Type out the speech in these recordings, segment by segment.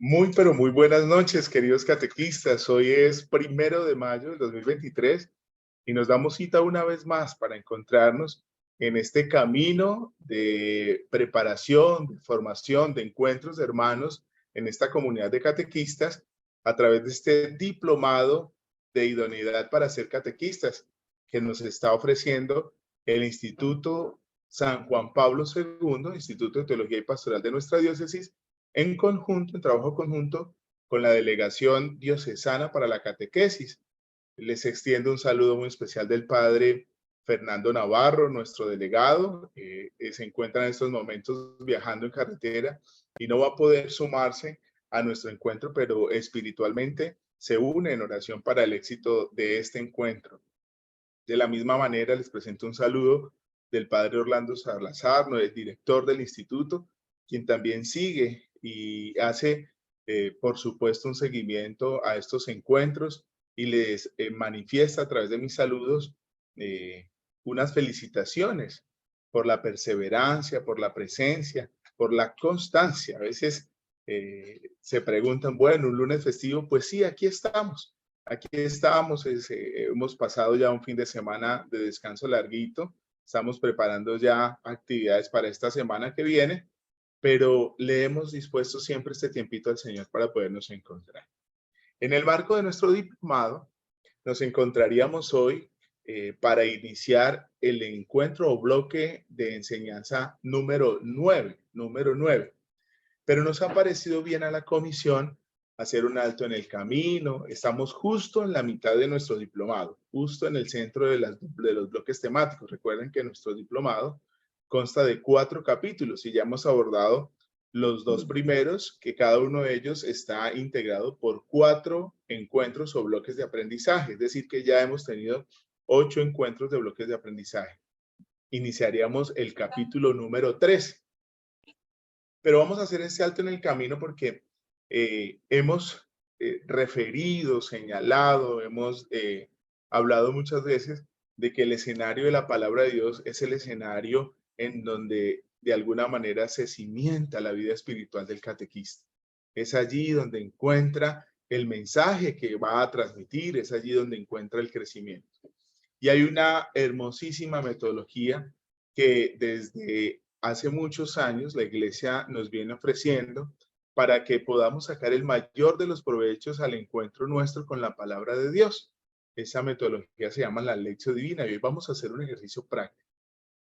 Muy, pero muy buenas noches, queridos catequistas. Hoy es 1 de mayo del 2023 y nos damos cita una vez más para encontrarnos en este camino de preparación, de formación, de encuentros de hermanos en esta comunidad de catequistas a través de este diplomado de idoneidad para ser catequistas que nos está ofreciendo el Instituto San Juan Pablo II, Instituto de Teología y Pastoral de nuestra diócesis, en conjunto, en trabajo conjunto con la Delegación Diocesana para la Catequesis. Les extiendo un saludo muy especial del padre Fernando Navarro, nuestro delegado. Se encuentra en estos momentos viajando en carretera y no va a poder sumarse a nuestro encuentro, pero espiritualmente se une en oración para el éxito de este encuentro. De la misma manera, les presento un saludo del padre Orlando Salazar, el director del instituto, quien también sigue y hace, por supuesto, un seguimiento a estos encuentros y les manifiesta a través de mis saludos unas felicitaciones por la perseverancia, por la presencia, por la constancia. A veces se preguntan, bueno, un lunes festivo, pues sí, aquí estamos. Aquí estamos, hemos pasado ya un fin de semana de descanso larguito, estamos preparando ya actividades para esta semana que viene, pero le hemos dispuesto siempre este tiempito al Señor para podernos encontrar. En el marco de nuestro diplomado, nos encontraríamos hoy para iniciar el encuentro o bloque de enseñanza número 9. Pero nos ha parecido bien a la comisión hacer un alto en el camino. Estamos justo en la mitad de nuestro diplomado, justo en el centro de los bloques temáticos. Recuerden que nuestro diplomado consta de 4 capítulos y ya hemos abordado los 2 primeros, que cada uno de ellos está integrado por 4 encuentros o bloques de aprendizaje. Es decir, que ya hemos tenido 8 encuentros de bloques de aprendizaje. Iniciaríamos el capítulo número 3. Pero vamos a hacer ese alto en el camino porque hemos referido, señalado, hemos hablado muchas veces de que el escenario de la palabra de Dios es el escenario en donde de alguna manera se cimienta la vida espiritual del catequista. Es allí donde encuentra el mensaje que va a transmitir, es allí donde encuentra el crecimiento. Y hay una hermosísima metodología que desde hace muchos años la Iglesia nos viene ofreciendo para que podamos sacar el mayor de los provechos al encuentro nuestro con la palabra de Dios. Esa metodología se llama la Lección Divina y hoy vamos a hacer un ejercicio práctico.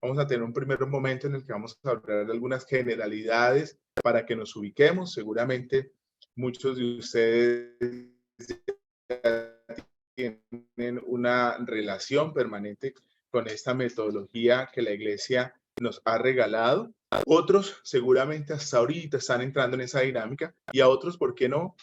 Vamos a tener un primer momento en el que vamos a hablar de algunas generalidades para que nos ubiquemos. Seguramente muchos de ustedes tienen una relación permanente con esta metodología que la Iglesia nos ha regalado. Otros seguramente hasta ahorita están entrando en esa dinámica y a otros, ¿por qué no?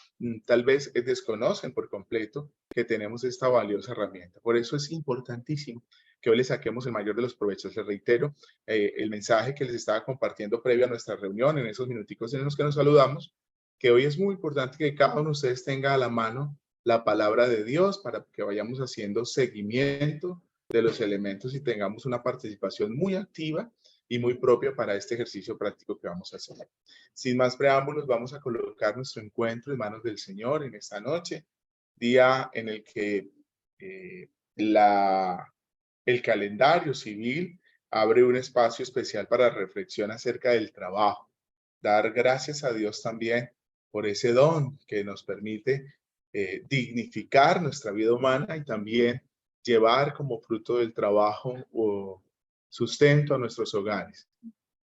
Tal vez desconocen por completo que tenemos esta valiosa herramienta. Por eso es importantísimo que hoy le saquemos el mayor de los provechos. Les reitero el mensaje que les estaba compartiendo previo a nuestra reunión, en esos minuticos en los que nos saludamos, que hoy es muy importante que cada uno de ustedes tenga a la mano la palabra de Dios para que vayamos haciendo seguimiento de los elementos y tengamos una participación muy activa y muy propia para este ejercicio práctico que vamos a hacer. Sin más preámbulos, vamos a colocar nuestro encuentro en manos del Señor en esta noche, día en el que el calendario civil abre un espacio especial para reflexión acerca del trabajo. Dar gracias a Dios también por ese don que nos permite dignificar nuestra vida humana y también llevar como fruto del trabajo o sustento a nuestros hogares.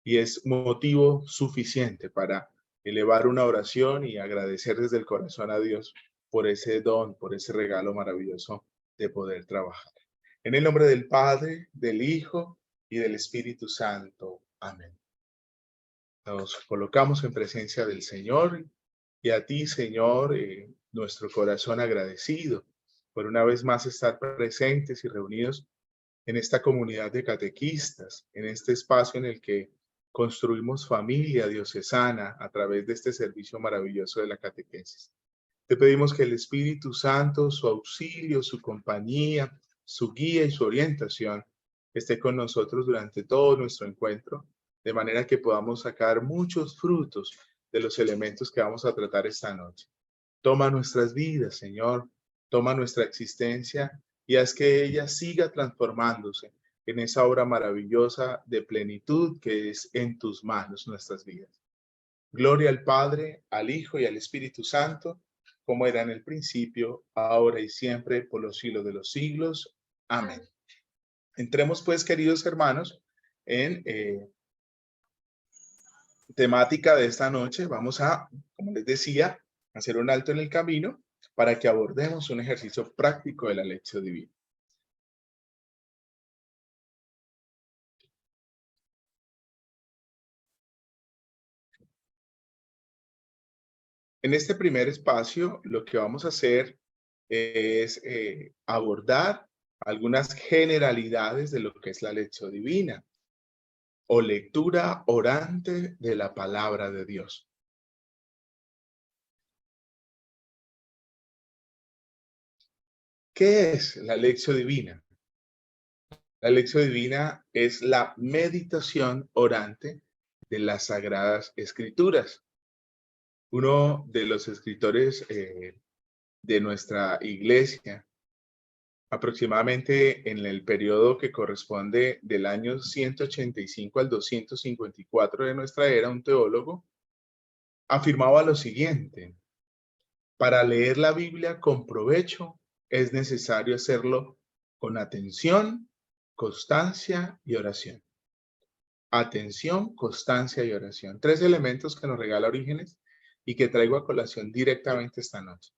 Y es motivo suficiente para elevar una oración y agradecer desde el corazón a Dios por ese don, por ese regalo maravilloso de poder trabajar. En el nombre del Padre, del Hijo y del Espíritu Santo. Amén. Nos colocamos en presencia del Señor y a ti, Señor, nuestro corazón agradecido por una vez más estar presentes y reunidos en esta comunidad de catequistas, en este espacio en el que construimos familia diocesana a través de este servicio maravilloso de la catequesis. Te pedimos que el Espíritu Santo, su auxilio, su compañía, su guía y su orientación esté con nosotros durante todo nuestro encuentro, de manera que podamos sacar muchos frutos de los elementos que vamos a tratar esta noche. Toma nuestras vidas, Señor, toma nuestra existencia y haz que ella siga transformándose en esa obra maravillosa de plenitud que es en tus manos nuestras vidas. Gloria al Padre, al Hijo y al Espíritu Santo, como era en el principio, ahora y siempre, por los siglos de los siglos. Amén. Entremos pues, queridos hermanos, en temática de esta noche. Vamos a, como les decía, hacer un alto en el camino para que abordemos un ejercicio práctico de la lección divina. En este primer espacio, lo que vamos a hacer es abordar algunas generalidades de lo que es la lección divina o lectura orante de la palabra de Dios. ¿Qué es la lección divina? La lección divina es la meditación orante de las Sagradas Escrituras. Uno de los escritores de nuestra iglesia, aproximadamente en el periodo que corresponde del año 185 al 254 de nuestra era, un teólogo, afirmaba lo siguiente: para leer la Biblia con provecho es necesario hacerlo con atención, constancia y oración. Atención, constancia y oración. Tres elementos que nos regala Orígenes y que traigo a colación directamente esta noche.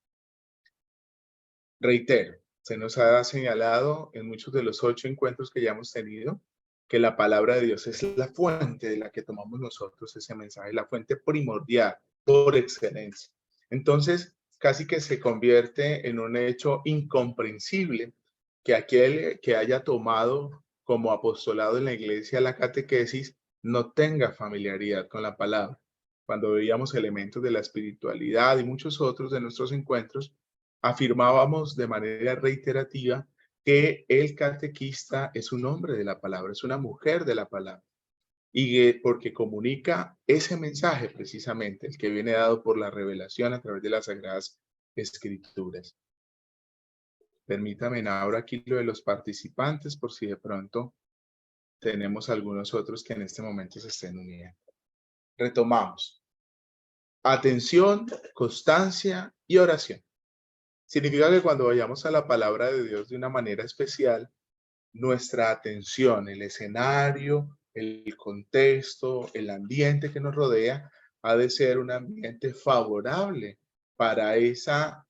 Reitero, se nos ha señalado en muchos de los 8 encuentros que ya hemos tenido que la palabra de Dios es la fuente de la que tomamos nosotros ese mensaje, la fuente primordial por excelencia. Entonces, casi que se convierte en un hecho incomprensible que aquel que haya tomado como apostolado en la iglesia la catequesis no tenga familiaridad con la palabra. Cuando veíamos elementos de la espiritualidad y muchos otros de nuestros encuentros, afirmábamos de manera reiterativa que el catequista es un hombre de la palabra, es una mujer de la palabra, y porque comunica ese mensaje precisamente, el que viene dado por la revelación a través de las Sagradas Escrituras. Permítame ahora aquí lo de los participantes, por si de pronto tenemos algunos otros que en este momento se estén uniendo. Retomamos. Atención, constancia y oración. Significa que cuando vayamos a la palabra de Dios de una manera especial, nuestra atención, el escenario, el contexto, el ambiente que nos rodea, ha de ser un ambiente favorable para esa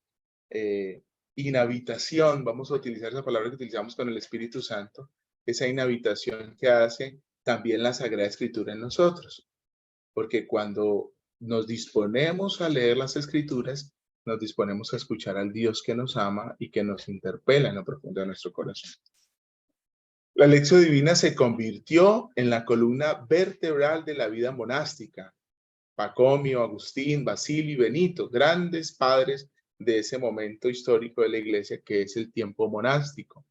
inhabitación, vamos a utilizar esa palabra que utilizamos con el Espíritu Santo, esa inhabitación que hace también la Sagrada Escritura en nosotros. Porque cuando nos disponemos a leer las Escrituras, nos disponemos a escuchar al Dios que nos ama y que nos interpela en lo profundo de nuestro corazón. La lección divina se convirtió en la columna vertebral de la vida monástica. Pacomio, Agustín, Basilio y Benito, grandes padres de ese momento histórico de la iglesia que es el tiempo monástico.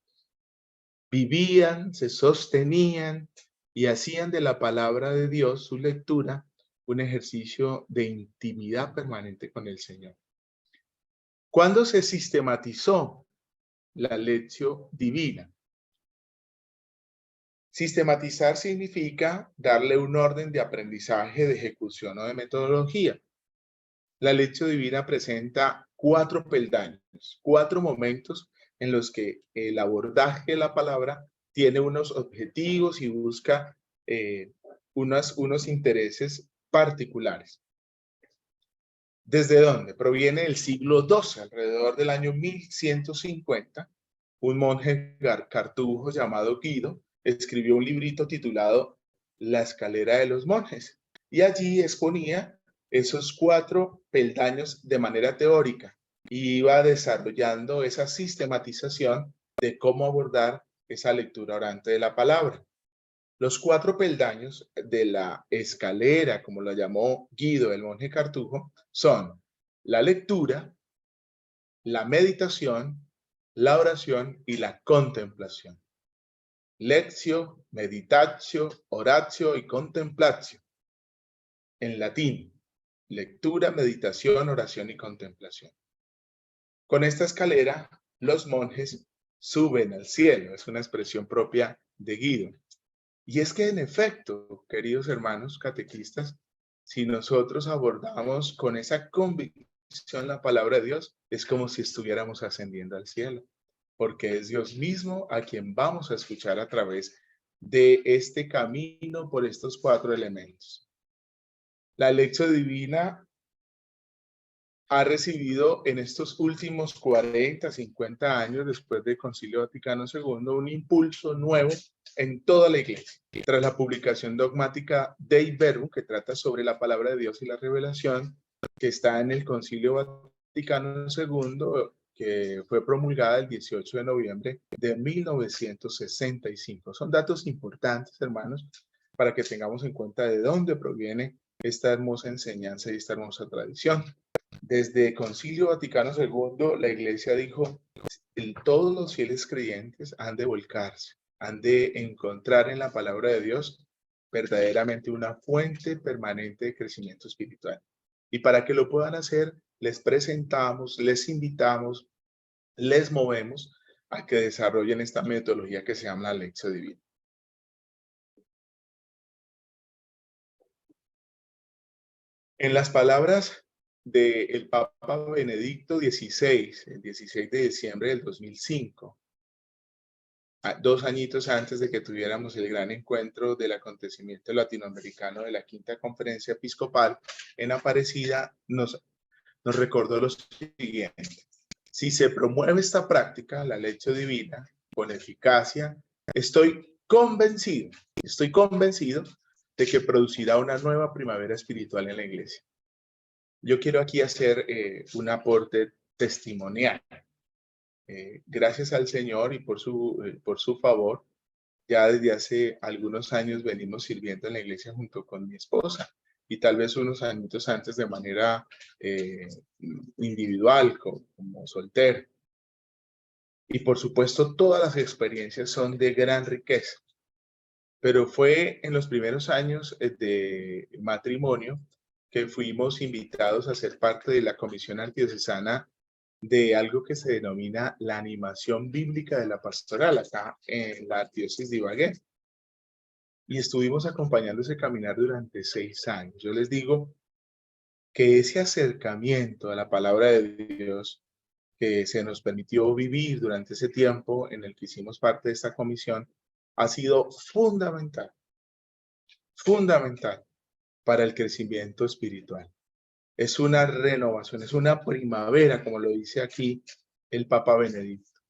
Vivían, se sostenían y hacían de la palabra de Dios, su lectura, un ejercicio de intimidad permanente con el Señor. ¿Cuándo se sistematizó la lección divina? Sistematizar significa darle un orden de aprendizaje, de ejecución o de metodología. La lección divina presenta 4 peldaños, 4 momentos en los que el abordaje de la palabra tiene unos objetivos y busca unos intereses particulares. ¿Desde dónde? Proviene del siglo XII, alrededor del año 1150. Un monje cartujo llamado Guido escribió un librito titulado La escalera de los monjes y allí exponía esos 4 peldaños de manera teórica y iba desarrollando esa sistematización de cómo abordar esa lectura orante de la palabra. Los 4 peldaños de la escalera, como lo llamó Guido, el monje cartujo, son la lectura, la meditación, la oración y la contemplación. Lectio, meditatio, oratio y contemplatio. En latín, lectura, meditación, oración y contemplación. Con esta escalera, los monjes suben al cielo. Es una expresión propia de Guido. Y es que en efecto, queridos hermanos catequistas, si nosotros abordamos con esa convicción la palabra de Dios, es como si estuviéramos ascendiendo al cielo, porque es Dios mismo a quien vamos a escuchar a través de este camino por estos 4 elementos. La lección divina ha recibido en estos últimos 40, 50 años después del Concilio Vaticano II un impulso nuevo en toda la Iglesia. Tras la publicación dogmática Dei Verbum, que trata sobre la palabra de Dios y la revelación, que está en el Concilio Vaticano II, que fue promulgada el 18 de noviembre de 1965. Son datos importantes, hermanos, para que tengamos en cuenta de dónde proviene esta hermosa enseñanza y esta hermosa tradición. Desde Concilio Vaticano II, la Iglesia dijo, todos los fieles creyentes han de volcarse, han de encontrar en la palabra de Dios verdaderamente una fuente permanente de crecimiento espiritual. Y para que lo puedan hacer, les presentamos, les invitamos, les movemos a que desarrollen esta metodología que se llama la lección divina. En las palabras del Papa Benedicto XVI, el 16 de diciembre del 2005, 2 añitos antes de que tuviéramos el gran encuentro del acontecimiento latinoamericano de la Quinta Conferencia Episcopal en Aparecida, nos recordó lo siguiente. Si se promueve esta práctica, la lección divina, con eficacia, estoy convencido de que producirá una nueva primavera espiritual en la Iglesia. Yo quiero aquí hacer un aporte testimonial. Gracias al Señor y por su favor, ya desde hace algunos años venimos sirviendo en la iglesia junto con mi esposa y tal vez unos añitos antes de manera individual, como soltero. Y por supuesto, todas las experiencias son de gran riqueza. Pero fue en los primeros años de matrimonio que fuimos invitados a ser parte de la Comisión Arquidiocesana de algo que se denomina la animación bíblica de la pastoral acá en la Arquidiócesis de Ibagué. Y estuvimos acompañando ese caminar durante 6 años. Yo les digo que ese acercamiento a la palabra de Dios que se nos permitió vivir durante ese tiempo en el que hicimos parte de esta comisión ha sido fundamental para el crecimiento espiritual. Es una renovación, es una primavera, como lo dice aquí el Papa Benedicto.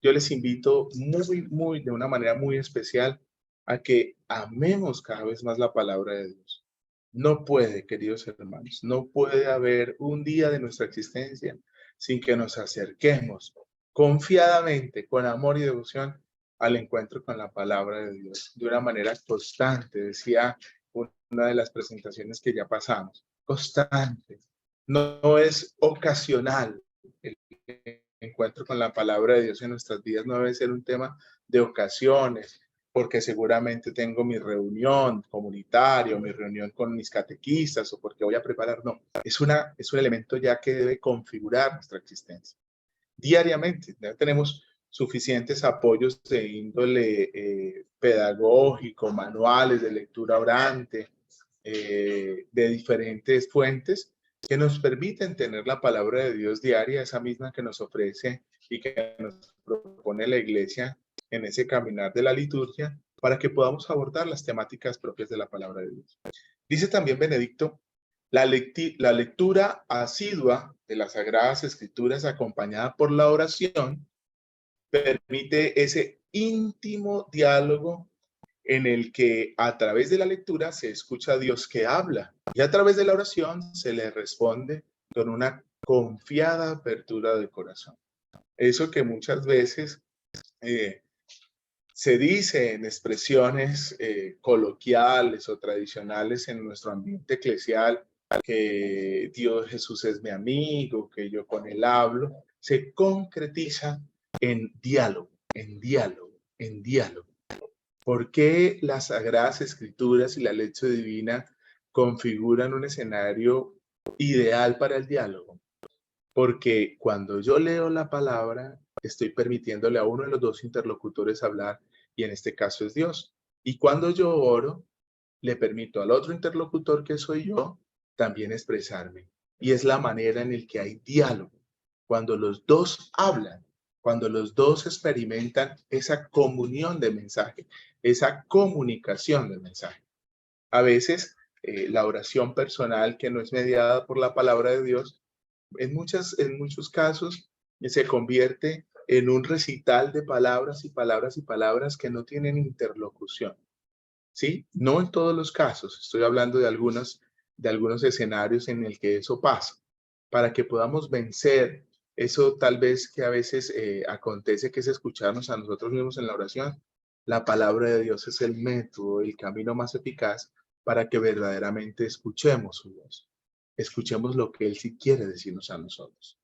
Yo les invito de una manera muy especial a que amemos cada vez más la palabra de Dios. No puede, queridos hermanos, no puede haber un día de nuestra existencia sin que nos acerquemos confiadamente, con amor y devoción, al encuentro con la palabra de Dios, de una manera constante, decía una de las presentaciones que ya pasamos, constante. No es ocasional. El encuentro con la palabra de Dios en nuestras vidas no debe ser un tema de ocasiones, porque seguramente tengo mi reunión comunitaria, mi reunión con mis catequistas o porque voy a preparar. No, es un elemento ya que debe configurar nuestra existencia. Diariamente, ya tenemos suficientes apoyos de índole pedagógico, manuales de lectura orante, de diferentes fuentes que nos permiten tener la palabra de Dios diaria, esa misma que nos ofrece y que nos propone la Iglesia en ese caminar de la liturgia, para que podamos abordar las temáticas propias de la palabra de Dios. Dice también Benedicto, la lectura asidua de las Sagradas Escrituras acompañada por la oración permite ese íntimo diálogo en el que a través de la lectura se escucha a Dios que habla y a través de la oración se le responde con una confiada apertura del corazón. Eso que muchas veces se dice en expresiones coloquiales o tradicionales en nuestro ambiente eclesial, que Dios Jesús es mi amigo, que yo con él hablo, se concretiza en diálogo, en diálogo, en diálogo. ¿Por qué las Sagradas Escrituras y la lección divina configuran un escenario ideal para el diálogo, porque cuando yo leo la palabra, estoy permitiéndole a uno de los dos interlocutores hablar, y en este caso es Dios. Y cuando yo oro, le permito al otro interlocutor, que soy yo, también expresarme. Y es la manera en la que hay diálogo. Cuando los dos hablan, cuando los dos experimentan esa comunión de mensaje, esa comunicación de mensaje. A veces la oración personal que no es mediada por la palabra de Dios, en muchos casos se convierte en un recital de palabras y palabras y palabras que no tienen interlocución. ¿Sí? No en todos los casos, estoy hablando de algunos escenarios en el que eso pasa, para que podamos vencer eso tal vez que a veces acontece, que es escucharnos a nosotros mismos en la oración. La palabra de Dios es el método, el camino más eficaz para que verdaderamente escuchemos su voz, escuchemos lo que Él sí quiere decirnos a nosotros.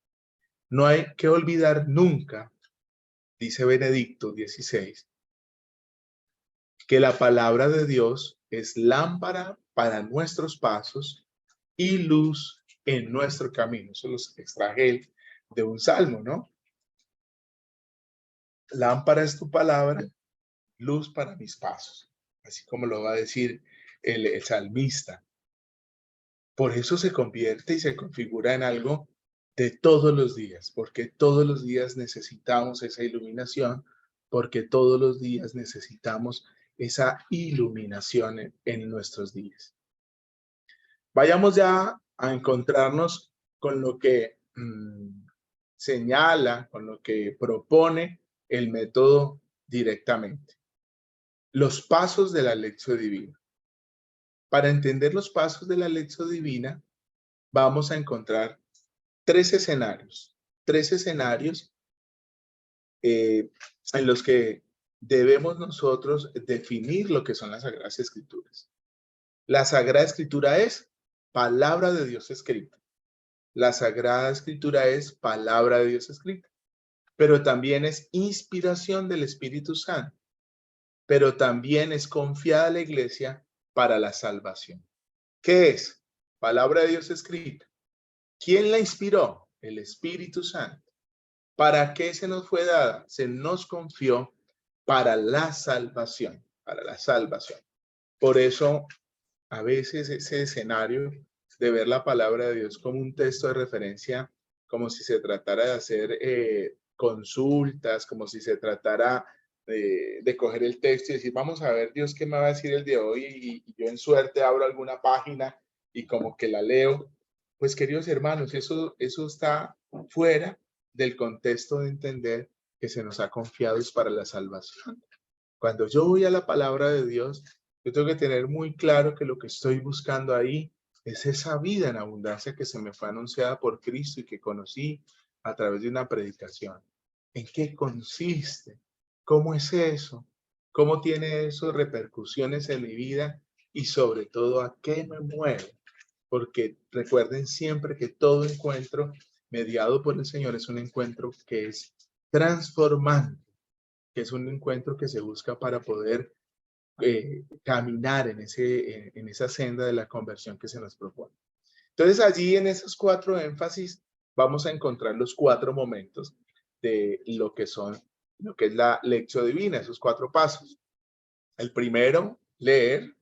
No hay que olvidar nunca, dice Benedicto XVI, que la palabra de Dios es lámpara para nuestros pasos y luz en nuestro camino. Eso los extraje de un salmo, ¿no? Lámpara es tu palabra, luz para mis pasos, así como lo va a decir el salmista. Por eso se convierte y se configura en algo de todos los días, porque todos los días necesitamos esa iluminación, porque todos los días necesitamos esa iluminación en nuestros días. Vayamos ya a encontrarnos con lo que señala, con lo que propone el método directamente. Los pasos de la lección divina. Para entender los pasos de la lección divina, vamos a encontrar tres escenarios en los que debemos nosotros definir lo que son las Sagradas Escrituras. La Sagrada Escritura es palabra de Dios escrita. La Sagrada Escritura es palabra de Dios escrita, pero también es inspiración del Espíritu Santo, pero también es confiada a la iglesia para la salvación. ¿Qué es? Palabra de Dios escrita. ¿Quién la inspiró? El Espíritu Santo. ¿Para qué se nos fue dada? Se nos confió para la salvación, para la salvación. Por eso, a veces ese escenario de ver la palabra de Dios como un texto de referencia, como si se tratara de hacer consultas, como si se tratara de coger el texto y decir, vamos a ver Dios qué me va a decir el de hoy, y yo en suerte abro alguna página y como que la leo. Pues queridos hermanos, eso está fuera del contexto de entender que se nos ha confiado es para la salvación. Cuando yo voy a la palabra de Dios, yo tengo que tener muy claro que lo que estoy buscando ahí es esa vida en abundancia que se me fue anunciada por Cristo y que conocí a través de una predicación. ¿En qué consiste? ¿Cómo es eso? ¿Cómo tiene eso repercusiones en mi vida? Y sobre todo, ¿a qué me mueve? Porque recuerden siempre que todo encuentro mediado por el Señor es un encuentro que es transformante, que es un encuentro que se busca para poder caminar en esa senda de la conversión que se nos propone. Entonces allí en esos cuatro énfasis vamos a encontrar los cuatro momentos de lo que es la lección divina, esos cuatro pasos. El primero, leer;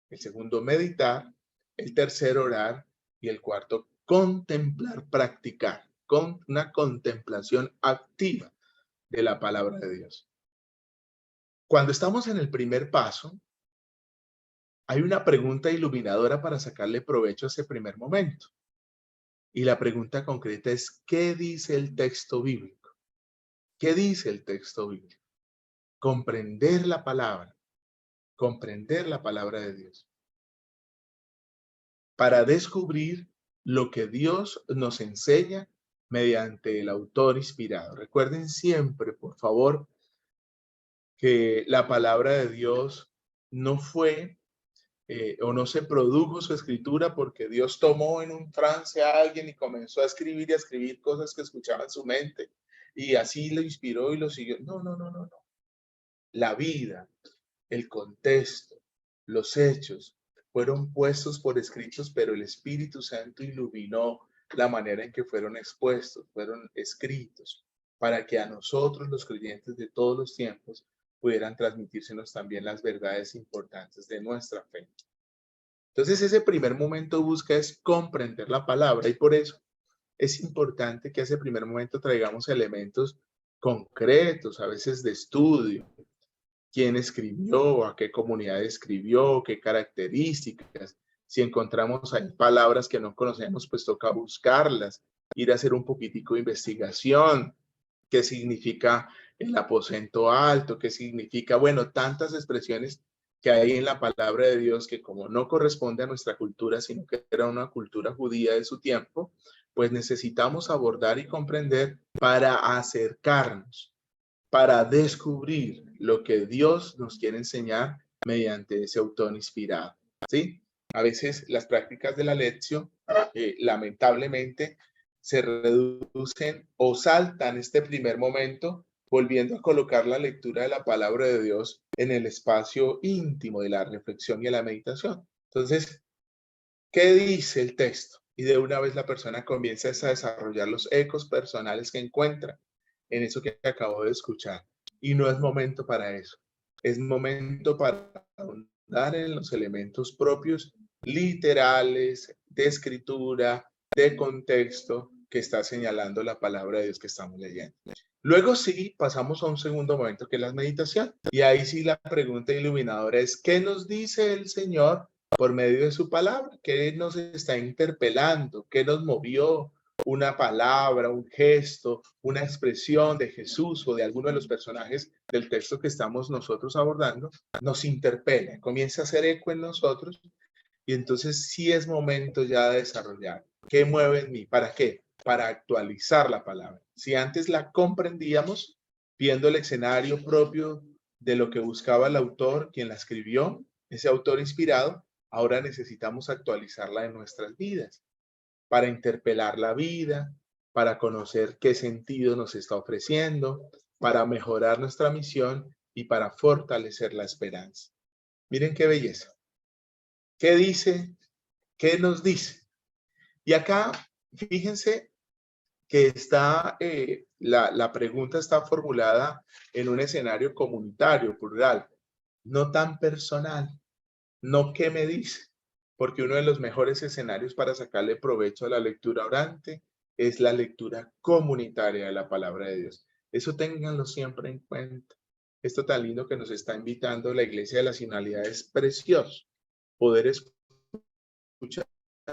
el segundo, meditar; el tercero, orar; y el cuarto, contemplar, practicar, con una contemplación activa de la palabra de Dios. Cuando estamos en el primer paso, hay una pregunta iluminadora para sacarle provecho a ese primer momento. Y la pregunta concreta es, ¿qué dice el texto bíblico? ¿Qué dice el texto bíblico? Comprender la palabra de Dios, para descubrir lo que Dios nos enseña mediante el autor inspirado. Recuerden siempre, por favor, que la palabra de Dios no fue o no se produjo su escritura porque Dios tomó en un trance a alguien y comenzó a escribir y a escribir cosas que escuchaba en su mente y así lo inspiró y lo siguió. No, no, no, no, no. La vida, el contexto, los hechos fueron puestos por escritos, pero el Espíritu Santo iluminó la manera en que fueron expuestos, fueron escritos, para que a nosotros, los creyentes de todos los tiempos, pudieran transmitírsenos también las verdades importantes de nuestra fe. Entonces, ese primer momento busca es comprender la palabra, y por eso es importante que a ese primer momento traigamos elementos concretos, a veces de estudio. ¿Quién escribió? ¿A qué comunidad escribió? ¿Qué características? Si encontramos ahí palabras que no conocemos, pues toca buscarlas, ir a hacer un poquitico de investigación. ¿Qué significa el aposento alto? ¿Qué significa? Bueno, tantas expresiones que hay en la palabra de Dios que como no corresponde a nuestra cultura, sino que era una cultura judía de su tiempo, pues necesitamos abordar y comprender para acercarnos, para descubrir lo que Dios nos quiere enseñar mediante ese autor inspirado, ¿sí? A veces las prácticas de la lección, lamentablemente, se reducen o saltan este primer momento, volviendo a colocar la lectura de la palabra de Dios en el espacio íntimo de la reflexión y de la meditación. Entonces, ¿qué dice el texto? Y de una vez la persona comienza a desarrollar los ecos personales que encuentra en eso que acabo de escuchar. Y no es momento para eso. Es momento para ahondar en los elementos propios, literales, de escritura, de contexto que está señalando la palabra de Dios que estamos leyendo. Luego sí pasamos a un segundo momento que es la meditación. Y ahí sí la pregunta iluminadora es, ¿qué nos dice el Señor por medio de su palabra? ¿Qué nos está interpelando? ¿Qué nos movió? Una palabra, un gesto, una expresión de Jesús o de alguno de los personajes del texto que estamos nosotros abordando, nos interpela, comienza a hacer eco en nosotros, y entonces sí es momento ya de desarrollar. ¿Qué mueve en mí? ¿Para qué? Para actualizar la palabra. Si antes la comprendíamos viendo el escenario propio de lo que buscaba el autor, quien la escribió, ese autor inspirado, ahora necesitamos actualizarla en nuestras vidas, para interpelar la vida, para conocer qué sentido nos está ofreciendo, para mejorar nuestra misión y para fortalecer la esperanza. Miren qué belleza. ¿Qué dice? ¿Qué nos dice? Y acá, fíjense que está, la pregunta está formulada en un escenario comunitario, plural, no tan personal, no qué me dice, porque uno de los mejores escenarios para sacarle provecho a la lectura orante es la lectura comunitaria de la palabra de Dios. Eso ténganlo siempre en cuenta. Esto tan lindo que nos está invitando la Iglesia de la Sinodalidad es precioso. Poder escuchar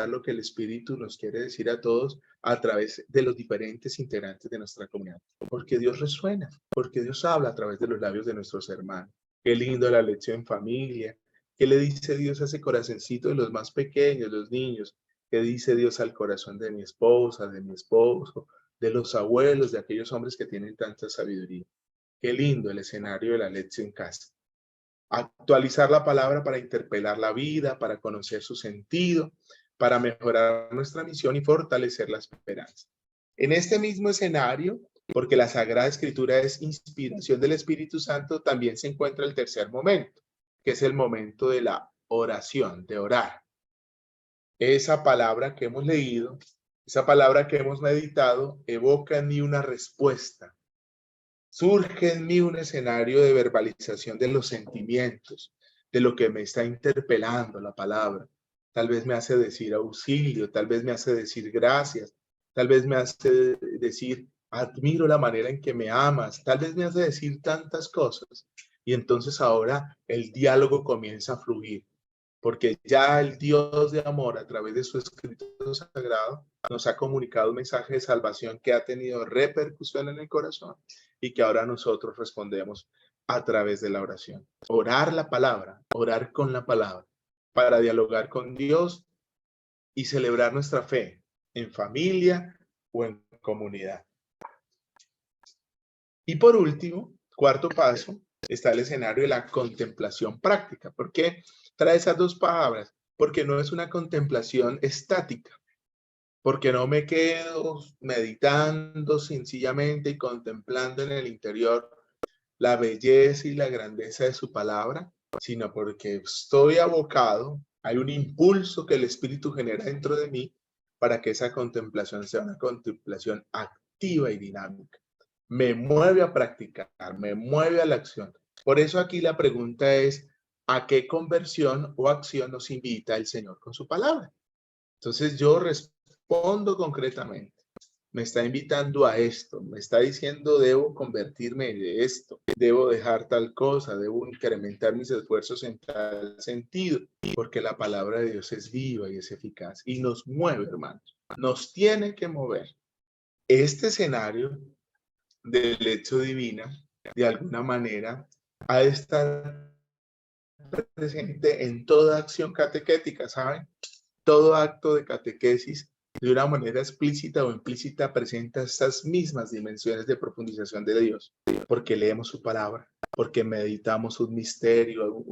lo que el Espíritu nos quiere decir a todos a través de los diferentes integrantes de nuestra comunidad. Porque Dios resuena, porque Dios habla a través de los labios de nuestros hermanos. Qué lindo la lección en familia. ¿Qué le dice Dios a ese corazoncito de los más pequeños, los niños? ¿Qué dice Dios al corazón de mi esposa, de mi esposo, de los abuelos, de aquellos hombres que tienen tanta sabiduría? Qué lindo el escenario de la lección en casa. Actualizar la palabra para interpelar la vida, para conocer su sentido, para mejorar nuestra misión y fortalecer la esperanza. En este mismo escenario, porque la Sagrada Escritura es inspiración del Espíritu Santo, también se encuentra el tercer momento, que es el momento de la oración, de orar. Esa palabra que hemos leído, esa palabra que hemos meditado, evoca en mí una respuesta. Surge en mí un escenario de verbalización de los sentimientos, de lo que me está interpelando la palabra. Tal vez me hace decir auxilio, tal vez me hace decir gracias, tal vez me hace decir admiro la manera en que me amas, tal vez me hace decir tantas cosas. Y entonces ahora el diálogo comienza a fluir, porque ya el Dios de amor a través de su escrito sagrado nos ha comunicado un mensaje de salvación que ha tenido repercusión en el corazón y que ahora nosotros respondemos a través de la oración. Orar la palabra, orar con la palabra, para dialogar con Dios y celebrar nuestra fe en familia o en comunidad. Y por último, cuarto paso, está el escenario de la contemplación práctica. ¿Por qué trae esas dos palabras? Porque no es una contemplación estática, porque no me quedo meditando sencillamente y contemplando en el interior la belleza y la grandeza de su palabra, sino porque estoy abocado Hay un impulso que el Espíritu genera dentro de mí para que esa contemplación sea una contemplación activa y dinámica. Me mueve a practicar, me mueve a la acción. Por eso aquí la pregunta es, ¿a qué conversión o acción nos invita el Señor con su palabra? Entonces yo respondo concretamente. Me está invitando a esto, me está diciendo debo convertirme en esto, debo dejar tal cosa, debo incrementar mis esfuerzos en tal sentido, porque la palabra de Dios es viva y es eficaz y nos mueve, hermanos, nos tiene que mover. Este escenario del hecho divina, de alguna manera, ha de estar presente en toda acción catequética, ¿saben? Todo acto de catequesis, de una manera explícita o implícita, presenta estas mismas dimensiones de profundización de Dios, porque leemos su palabra, porque meditamos un misterio,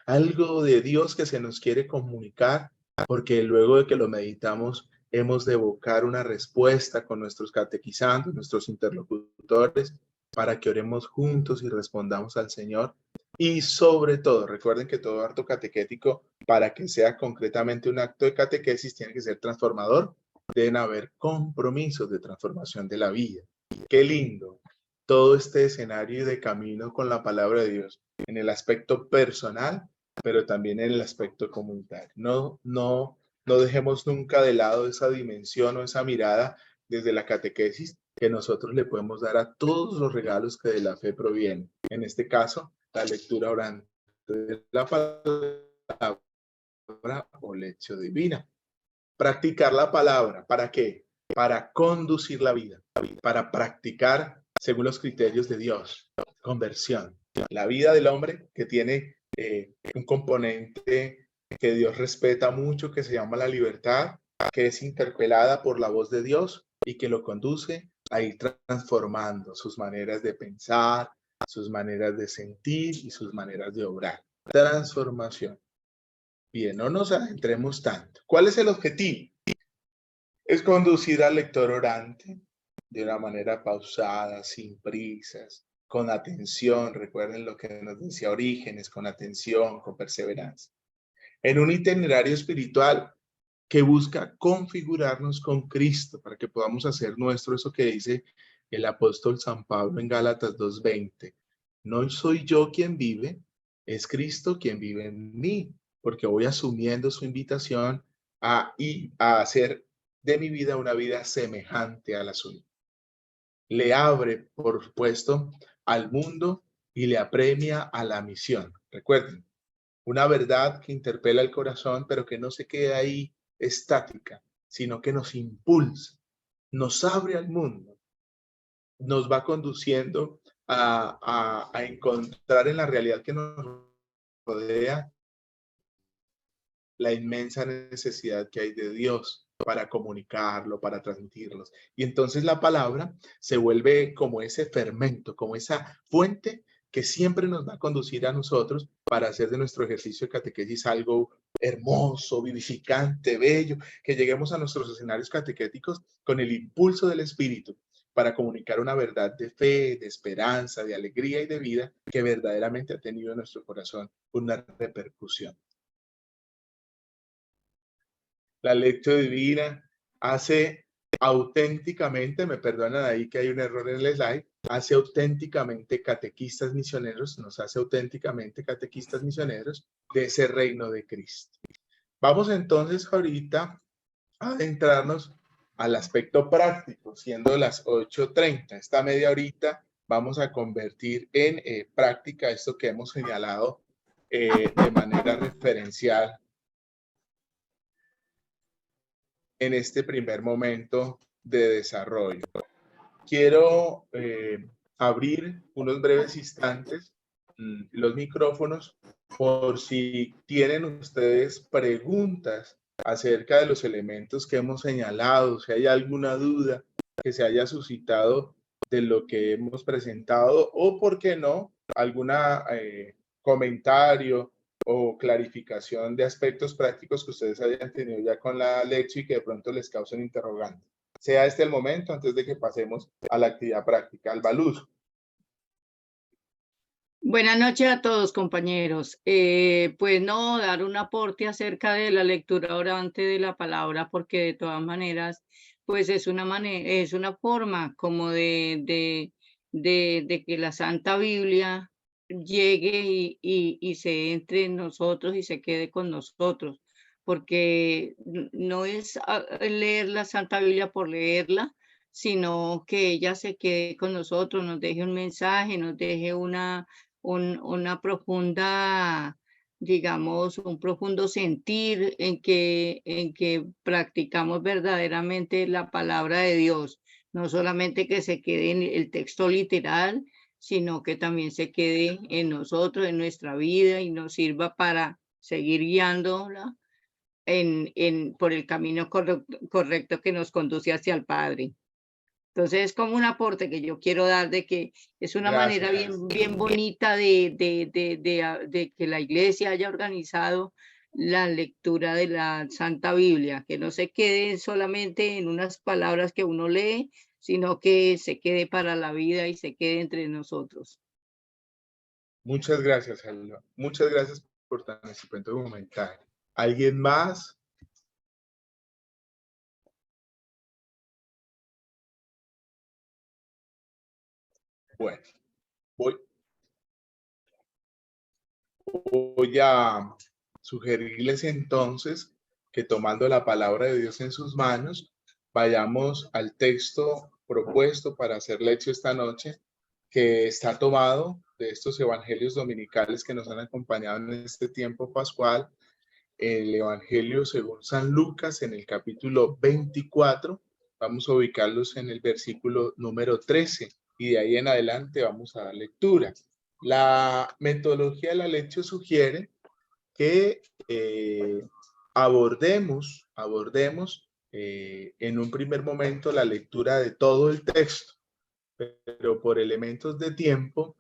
algo de Dios que se nos quiere comunicar, porque luego de que lo meditamos, hemos de evocar una respuesta con nuestros catequizandos, nuestros interlocutores, para que oremos juntos y respondamos al Señor. Y sobre todo, recuerden que todo acto catequético, para que sea concretamente un acto de catequesis, tiene que ser transformador. Deben haber compromisos de transformación de la vida. Qué lindo todo este escenario de camino con la palabra de Dios en el aspecto personal, pero también en el aspecto comunitario. No dejemos nunca de lado esa dimensión o esa mirada desde la catequesis que nosotros le podemos dar a todos los regalos que de la fe provienen. En este caso, la lectura orante de la palabra o lección divina. Practicar la palabra, ¿para qué? Para conducir la vida, para practicar según los criterios de Dios. Conversión. La vida del hombre que tiene un componente que Dios respeta mucho, que se llama la libertad, que es interpelada por la voz de Dios y que lo conduce a ir transformando sus maneras de pensar, sus maneras de sentir y sus maneras de obrar. Transformación. Bien, no nos adentremos tanto. ¿Cuál es el objetivo? Es conducir al lector orante de una manera pausada, sin prisas, con atención. Recuerden lo que nos decía Orígenes, con atención, con perseverancia. En un itinerario espiritual que busca configurarnos con Cristo para que podamos hacer nuestro eso que dice el apóstol San Pablo en Gálatas 2:20. No soy yo quien vive, es Cristo quien vive en mí, porque voy asumiendo su invitación a hacer de mi vida una vida semejante a la suya. Le abre, por supuesto, al mundo y le apremia a la misión. Recuerden, una verdad que interpela el corazón, pero que no se queda ahí estática, sino que nos impulsa, nos abre al mundo, nos va conduciendo a encontrar en la realidad que nos rodea la inmensa necesidad que hay de Dios para comunicarlo, para transmitirlos. Y entonces la palabra se vuelve como ese fermento, como esa fuente que siempre nos va a conducir a nosotros para hacer de nuestro ejercicio de catequesis algo hermoso, vivificante, bello, que lleguemos a nuestros escenarios catequéticos con el impulso del Espíritu para comunicar una verdad de fe, de esperanza, de alegría y de vida que verdaderamente ha tenido en nuestro corazón una repercusión. La lectura divina hace auténticamente, me perdonan ahí que hay un error en el slide, hace auténticamente catequistas misioneros, nos hace auténticamente catequistas misioneros de ese reino de Cristo. Vamos entonces ahorita a adentrarnos al aspecto práctico, siendo las 8:30. Esta media horita vamos a convertir en práctica esto que hemos señalado de manera referencial en este primer momento de desarrollo. Quiero abrir unos breves instantes los micrófonos por si tienen ustedes preguntas acerca de los elementos que hemos señalado, si hay alguna duda que se haya suscitado de lo que hemos presentado o, por qué no, alguna comentario o clarificación de aspectos prácticos que ustedes hayan tenido ya con la lección y que de pronto les causen interrogantes. Sea este el momento antes de que pasemos a la actividad práctica, al baluz. Buenas noches a todos, compañeros. Pues no, dar un aporte acerca de la lectura orante de la palabra, porque de todas maneras, pues es una forma como de que la Santa Biblia llegue y se entre en nosotros y se quede con nosotros, porque no es leer la Santa Biblia por leerla, sino que ella se quede con nosotros, nos deje un mensaje, nos deje una profunda, digamos, un profundo sentir en que practicamos verdaderamente la palabra de Dios, no solamente que se quede en el texto literal, sino que también se quede en nosotros, en nuestra vida y nos sirva para seguir guiándola por el camino correcto que nos conduce hacia el Padre. Entonces es como un aporte que yo quiero dar de que es una manera Gracias. bien bonita de que la iglesia haya organizado la lectura de la Santa Biblia, que no se quede solamente en unas palabras que uno lee, sino que se quede para la vida y se quede entre nosotros. Muchas gracias, Alba. Muchas gracias por tan estupendo comentario. ¿Alguien más? Bueno, voy, voy a sugerirles entonces que tomando la palabra de Dios en sus manos, vayamos al texto propuesto para hacer lección esta noche, que está tomado de estos evangelios dominicales que nos han acompañado en este tiempo pascual. El evangelio según San Lucas en el capítulo 24, vamos a ubicarlos en el versículo número 13 y de ahí en adelante vamos a dar lectura. La metodología de la lección sugiere que abordemos en un primer momento la lectura de todo el texto, pero por elementos de tiempo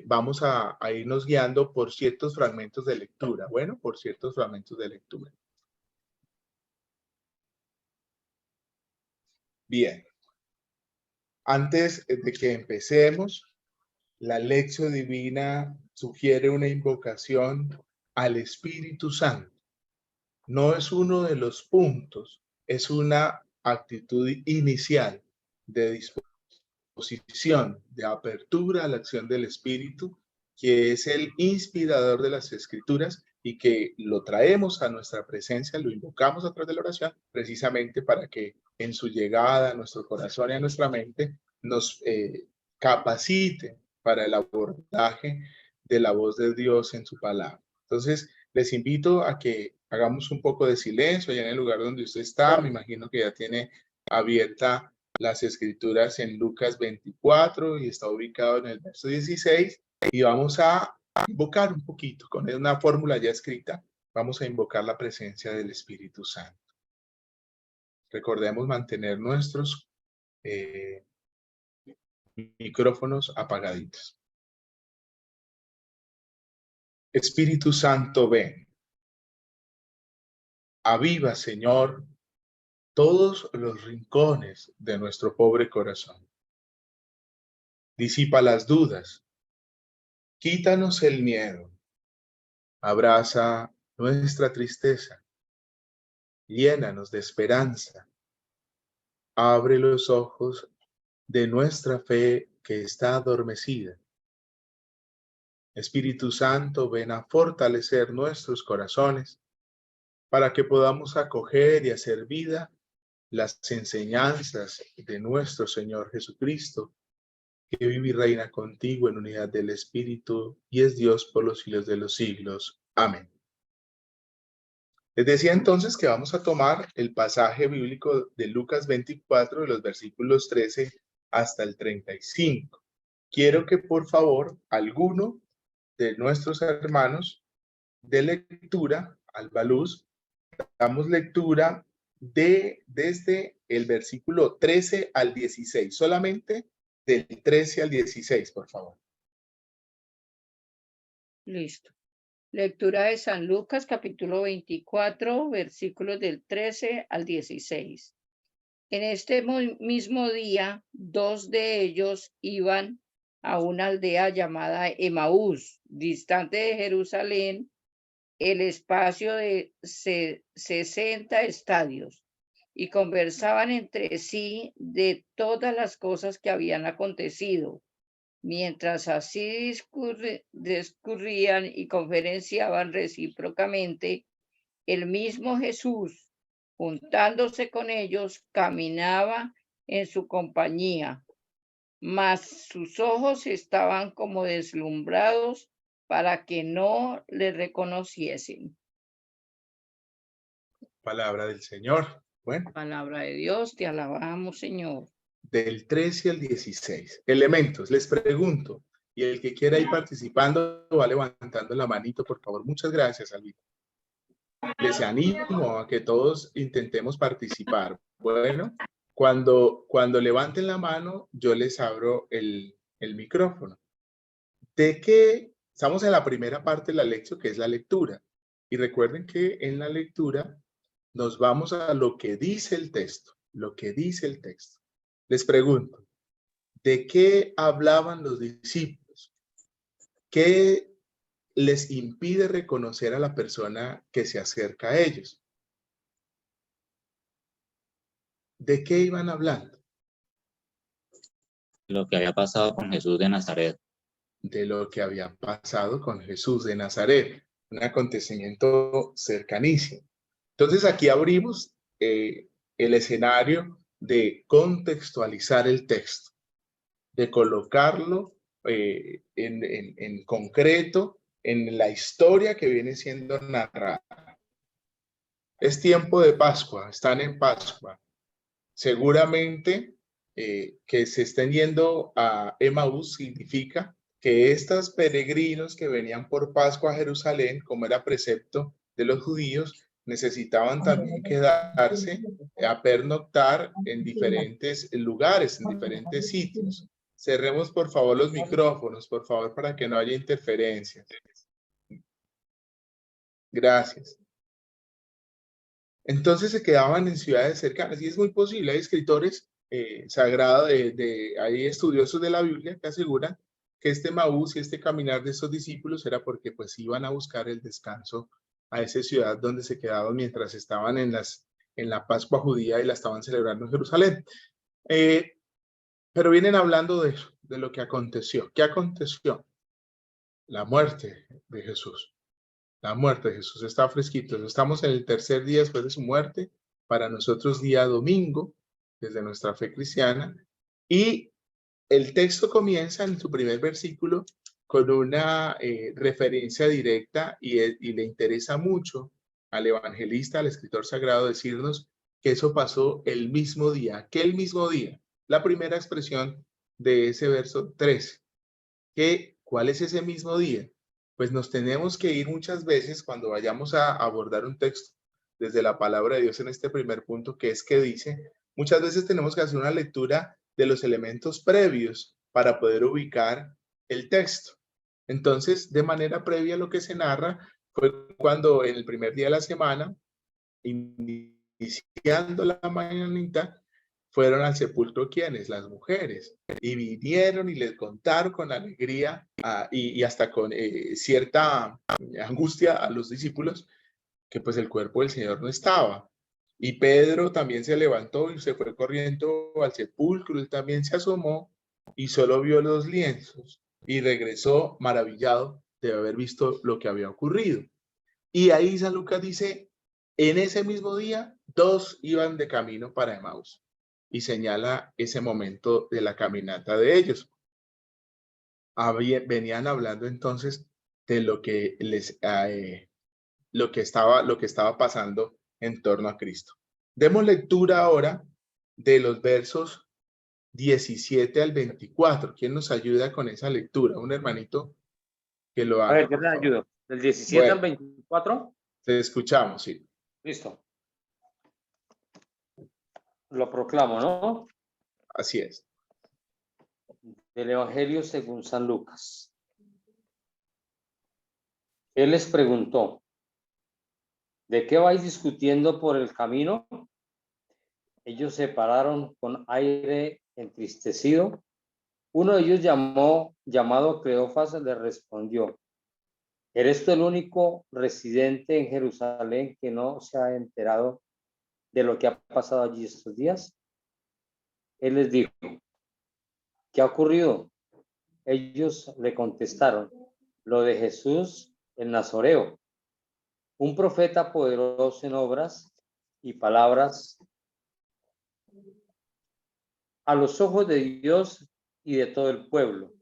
vamos a irnos guiando por ciertos fragmentos de lectura. Bueno, por ciertos fragmentos de lectura. Bien, antes de que empecemos, la lección divina sugiere una invocación al Espíritu Santo. No es uno de los puntos, es una actitud inicial de disposición, de apertura a la acción del Espíritu, que es el inspirador de las Escrituras y que lo traemos a nuestra presencia, lo invocamos a través de la oración, precisamente para que en su llegada a nuestro corazón y a nuestra mente nos capacite para el abordaje de la voz de Dios en su palabra. Entonces, les invito a que hagamos un poco de silencio allá en el lugar donde usted está. Me imagino que ya tiene abierta las escrituras en Lucas 24 y está ubicado en el verso 16 y vamos a invocar un poquito con una fórmula ya escrita. Vamos a invocar la presencia del Espíritu Santo. Recordemos mantener nuestros micrófonos apagaditos. Espíritu Santo, ven. Aviva, Señor, todos los rincones de nuestro pobre corazón. Disipa las dudas. Quítanos el miedo. Abraza nuestra tristeza. Llénanos de esperanza. Abre los ojos de nuestra fe que está adormecida. Espíritu Santo, ven a fortalecer nuestros corazones para que podamos acoger y hacer vida las enseñanzas de nuestro Señor Jesucristo, que vive y reina contigo en unidad del Espíritu y es Dios por los siglos de los siglos. Amén. Les decía entonces que vamos a tomar el pasaje bíblico de Lucas 24, de los versículos 13 hasta el 35. Quiero que por favor alguno de nuestros hermanos de lectura, Alba Luz, damos lectura desde el versículo 13 al 16, solamente del 13 al 16, por favor. Listo. Lectura de San Lucas, capítulo 24, versículos del 13 al 16. En este mismo día, dos de ellos iban a una aldea llamada Emaús, distante de Jerusalén, el espacio de 60 estadios, y conversaban entre sí de todas las cosas que habían acontecido. Mientras así discurrían y conferenciaban recíprocamente, el mismo Jesús, juntándose con ellos, caminaba en su compañía, mas sus ojos estaban como deslumbrados para que no le reconociesen. Palabra del Señor. Bueno, Palabra de Dios, te alabamos, Señor. del 13 al 16. Elementos, les pregunto, y el que quiera ir participando va levantando la manito, por favor. Muchas gracias, Alvito. Les animo a que todos intentemos participar. Bueno, cuando levanten la mano, yo les abro el micrófono. ¿De qué? Estamos en la primera parte de la lección, que es la lectura. Y recuerden que en la lectura nos vamos a lo que dice el texto, lo que dice el texto. Les pregunto, ¿de qué hablaban los discípulos? ¿Qué les impide reconocer a la persona que se acerca a ellos? ¿De qué iban hablando? Lo que había pasado con Jesús de Nazaret. De lo que había pasado con Jesús de Nazaret, un acontecimiento cercanísimo. Entonces aquí abrimos el escenario de contextualizar el texto, de colocarlo en concreto en la historia que viene siendo narrada. Es tiempo de Pascua, están en Pascua. Seguramente que se estén yendo a Emaús significa que estos peregrinos que venían por Pascua a Jerusalén, como era precepto de los judíos, necesitaban también quedarse a pernoctar en diferentes lugares, en diferentes sitios. Cerremos por favor los micrófonos, por favor, para que no haya interferencias. Gracias. Entonces se quedaban en ciudades cercanas y es muy posible, hay escritores sagrados, hay estudiosos de la Biblia que aseguran que este Maús y este caminar de estos discípulos era porque pues iban a buscar el descanso a esa ciudad donde se quedaban mientras estaban en la Pascua judía y la estaban celebrando en Jerusalén. Pero vienen hablando de eso, de lo que aconteció. ¿Qué aconteció? La muerte de Jesús. La muerte de Jesús está fresquito. Estamos en el tercer día después de su muerte, para nosotros día domingo, desde nuestra fe cristiana. Y el texto comienza en su primer versículo con una referencia directa y le interesa mucho al evangelista, al escritor sagrado, decirnos que eso pasó el mismo día, aquel mismo día. La primera expresión de ese verso 13. ¿Cuál es ese mismo día? Pues nos tenemos que ir muchas veces cuando vayamos a abordar un texto desde la palabra de Dios en este primer punto, que es que dice, muchas veces tenemos que hacer una lectura de los elementos previos para poder ubicar el texto. Entonces, de manera previa, lo que se narra fue cuando en el primer día de la semana, iniciando la mañanita, fueron al sepulcro quienes, las mujeres, y vinieron y les contaron con alegría y hasta con cierta angustia a los discípulos que pues el cuerpo del Señor no estaba. Y Pedro también se levantó y se fue corriendo al sepulcro, él también se asomó y solo vio los lienzos y regresó maravillado de haber visto lo que había ocurrido. Y ahí San Lucas dice, en ese mismo día, dos iban de camino para Emaús y señala ese momento de la caminata de ellos. Venían hablando entonces de lo que lo que estaba pasando en torno a Cristo. Demos lectura ahora de los versos 17 al 24. ¿Quién nos ayuda con esa lectura? Un hermanito que lo haga. A ver, yo les ayudo. Del 17 al 24. Te escuchamos, sí. Listo. Lo proclamo, ¿no? Así es. Del Evangelio según San Lucas. Él les preguntó, ¿de qué vais discutiendo por el camino? Ellos se pararon con aire entristecido. Uno de ellos llamado Cleofas le respondió: ¿eres tú el único residente en Jerusalén que no se ha enterado de lo que ha pasado allí estos días? Él les dijo: ¿qué ha ocurrido? Ellos le contestaron: lo de Jesús el Nazoreo, un profeta poderoso en obras y palabras a los ojos de Dios y de todo el pueblo,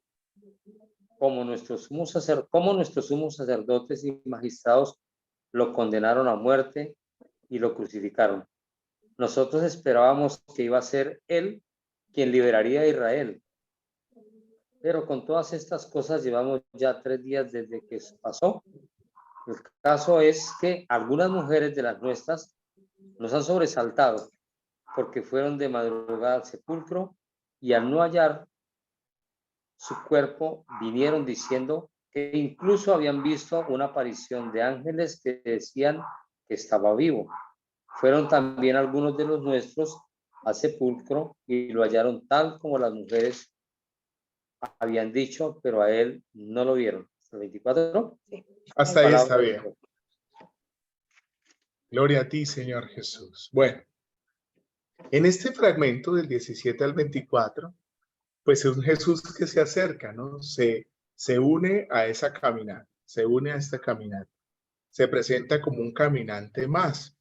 como nuestros sumos sacerdotes y magistrados lo condenaron a muerte y lo crucificaron. Nosotros esperábamos que iba a ser él quien liberaría a Israel. Pero con todas estas cosas llevamos ya 3 días desde que pasó. El caso es que algunas mujeres de las nuestras nos han sobresaltado porque fueron de madrugada al sepulcro y al no hallar su cuerpo vinieron diciendo que incluso habían visto una aparición de ángeles que decían que estaba vivo. Fueron también algunos de los nuestros al sepulcro y lo hallaron tal como las mujeres habían dicho, pero a él no lo vieron. ¿El 24? Sí. Hasta ahí está bien. Gloria a ti, Señor Jesús. Bueno, en este fragmento del 17 al 24, pues es un Jesús que se acerca, ¿no? Se une a esa caminata, se une a esta caminata. Se presenta como un caminante más,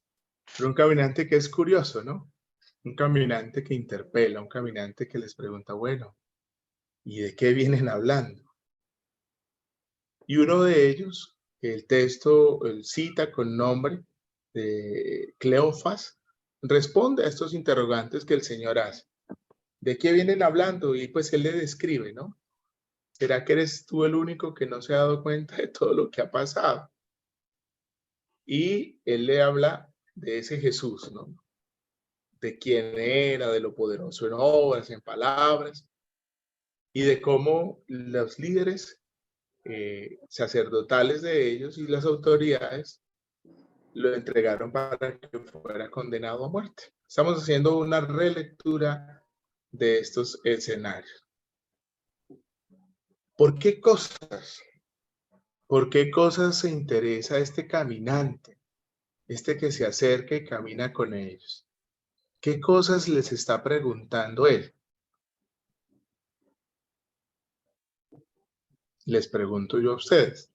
pero un caminante que es curioso, ¿no? Un caminante que interpela, un caminante que les pregunta, bueno, ¿y de qué vienen hablando? Y uno de ellos, que el texto cita con nombre de Cleofas, responde a estos interrogantes que el Señor hace. ¿De qué vienen hablando? Y pues él le describe, ¿no? ¿Será que eres tú el único que no se ha dado cuenta de todo lo que ha pasado? Y él le habla de ese Jesús, ¿no? De quién era, de lo poderoso en obras, en palabras, y de cómo los líderes sacerdotales de ellos y las autoridades lo entregaron para que fuera condenado a muerte. Estamos haciendo una relectura de estos escenarios. ¿Por qué cosas? ¿Por qué cosas se interesa este caminante? Este que se acerca y camina con ellos. ¿Qué cosas les está preguntando él? Les pregunto yo a ustedes.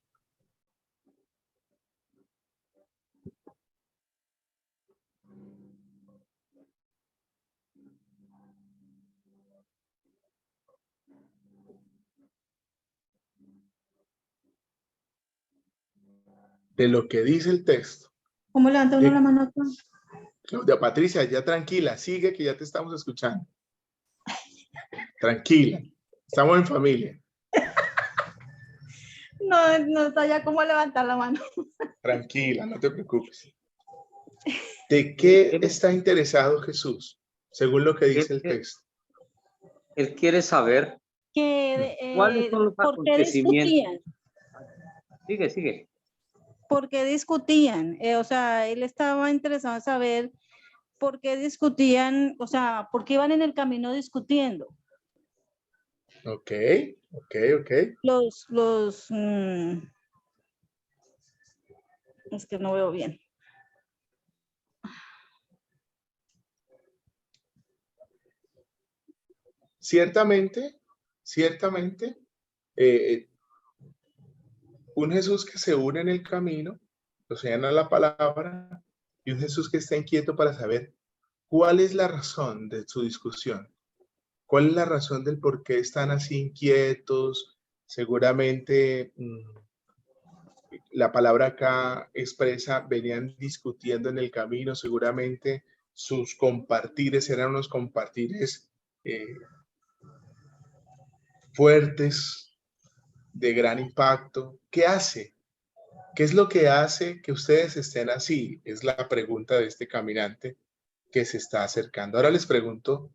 De lo que dice el texto. ¿Cómo levanta uno la mano acá? Claudia Patricia, ya tranquila, sigue que ya te estamos escuchando. Tranquila, estamos en familia. No está ya cómo levantar la mano. Tranquila, no te preocupes. ¿De qué está interesado Jesús, según lo que dice el texto? Él quiere saber cuáles son los acontecimientos. Sigue. ¿Por qué discutían? O sea, él estaba interesado en saber por qué discutían, o sea, por qué iban en el camino discutiendo. Ok. Es que no veo bien. Ciertamente, un Jesús que se une en el camino, lo señala la palabra, y un Jesús que está inquieto para saber cuál es la razón de su discusión, cuál es la razón del por qué están así inquietos. Seguramente la palabra acá expresa, venían discutiendo en el camino, seguramente sus compartires eran unos compartires fuertes, de gran impacto. ¿Qué hace? ¿Qué es lo que hace que ustedes estén así? Es la pregunta de este caminante que se está acercando. Ahora les pregunto,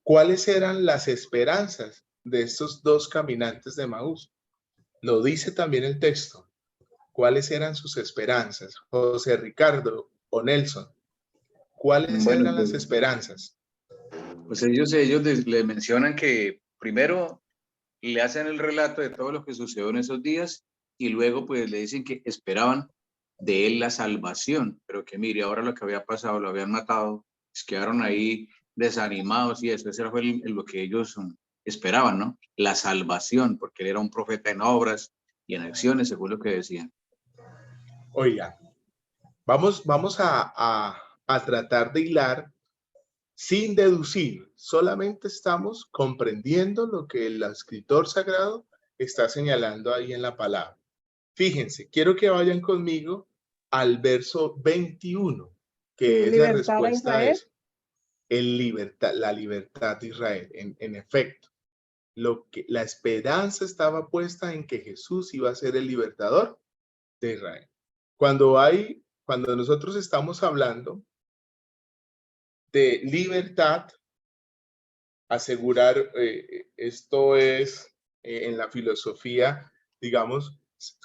¿cuáles eran las esperanzas de estos dos caminantes de Emaús? Lo dice también el texto. ¿Cuáles eran sus esperanzas? José Ricardo o Nelson, ¿cuáles eran las esperanzas? Pues ellos le mencionan que primero le hacen el relato de todo lo que sucedió en esos días y luego pues le dicen que esperaban de él la salvación, pero que mire, ahora lo que había pasado, lo habían matado, pues quedaron ahí desanimados y eso fue lo que ellos esperaban, ¿no? La salvación, porque él era un profeta en obras y en acciones, según lo que decían. Oiga, vamos a tratar de hilar sin deducir, solamente estamos comprendiendo lo que el escritor sagrado está señalando ahí en la palabra. Fíjense, quiero que vayan conmigo al verso 21, que es la respuesta a eso. La libertad de Israel. En efecto, la esperanza estaba puesta en que Jesús iba a ser el libertador de Israel. Cuando nosotros estamos hablando de libertad, asegurar, esto es en la filosofía, digamos,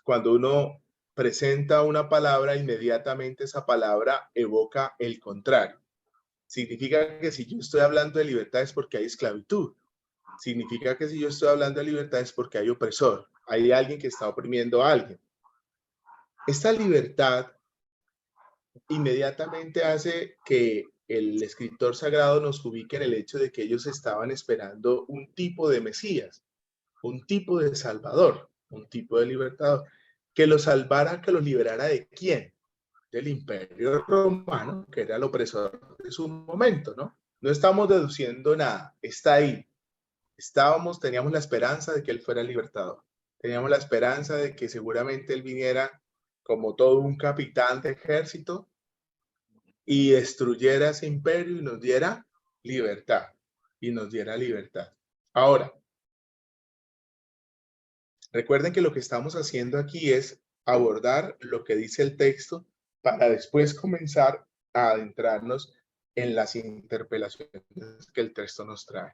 cuando uno presenta una palabra, inmediatamente esa palabra evoca el contrario. Significa que si yo estoy hablando de libertad es porque hay esclavitud. Significa que si yo estoy hablando de libertad es porque hay opresor. Hay alguien que está oprimiendo a alguien. Esta libertad inmediatamente hace que el escritor sagrado nos ubique en el hecho de que ellos estaban esperando un tipo de Mesías, un tipo de Salvador, un tipo de libertador, que los salvara, que los liberara ¿de quién? Del Imperio Romano, que era el opresor de su momento, ¿no? No estamos deduciendo nada, está ahí. Teníamos la esperanza de que él fuera el libertador. Teníamos la esperanza de que seguramente él viniera como todo un capitán de ejército y destruyera ese imperio y nos diera libertad. Y nos diera libertad. Ahora, recuerden que lo que estamos haciendo aquí es abordar lo que dice el texto para después comenzar a adentrarnos en las interpelaciones que el texto nos trae.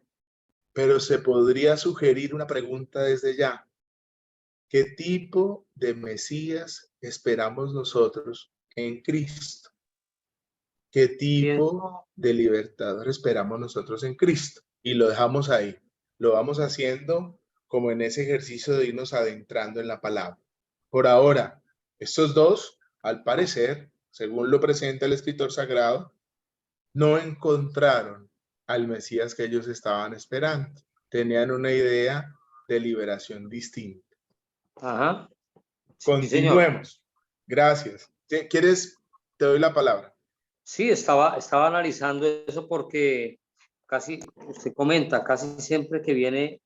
Pero se podría sugerir una pregunta desde ya. ¿Qué tipo de Mesías esperamos nosotros en Cristo? ¿Qué tipo de libertador esperamos nosotros en Cristo? Y lo dejamos ahí. Lo vamos haciendo como en ese ejercicio de irnos adentrando en la palabra. Por ahora, estos dos, al parecer, según lo presenta el escritor sagrado, no encontraron al Mesías que ellos estaban esperando. Tenían una idea de liberación distinta. Ajá. Sí, Continuemos. señor. Gracias. ¿Quieres? Te doy la palabra. Sí, estaba analizando eso porque casi, usted comenta, casi siempre que viene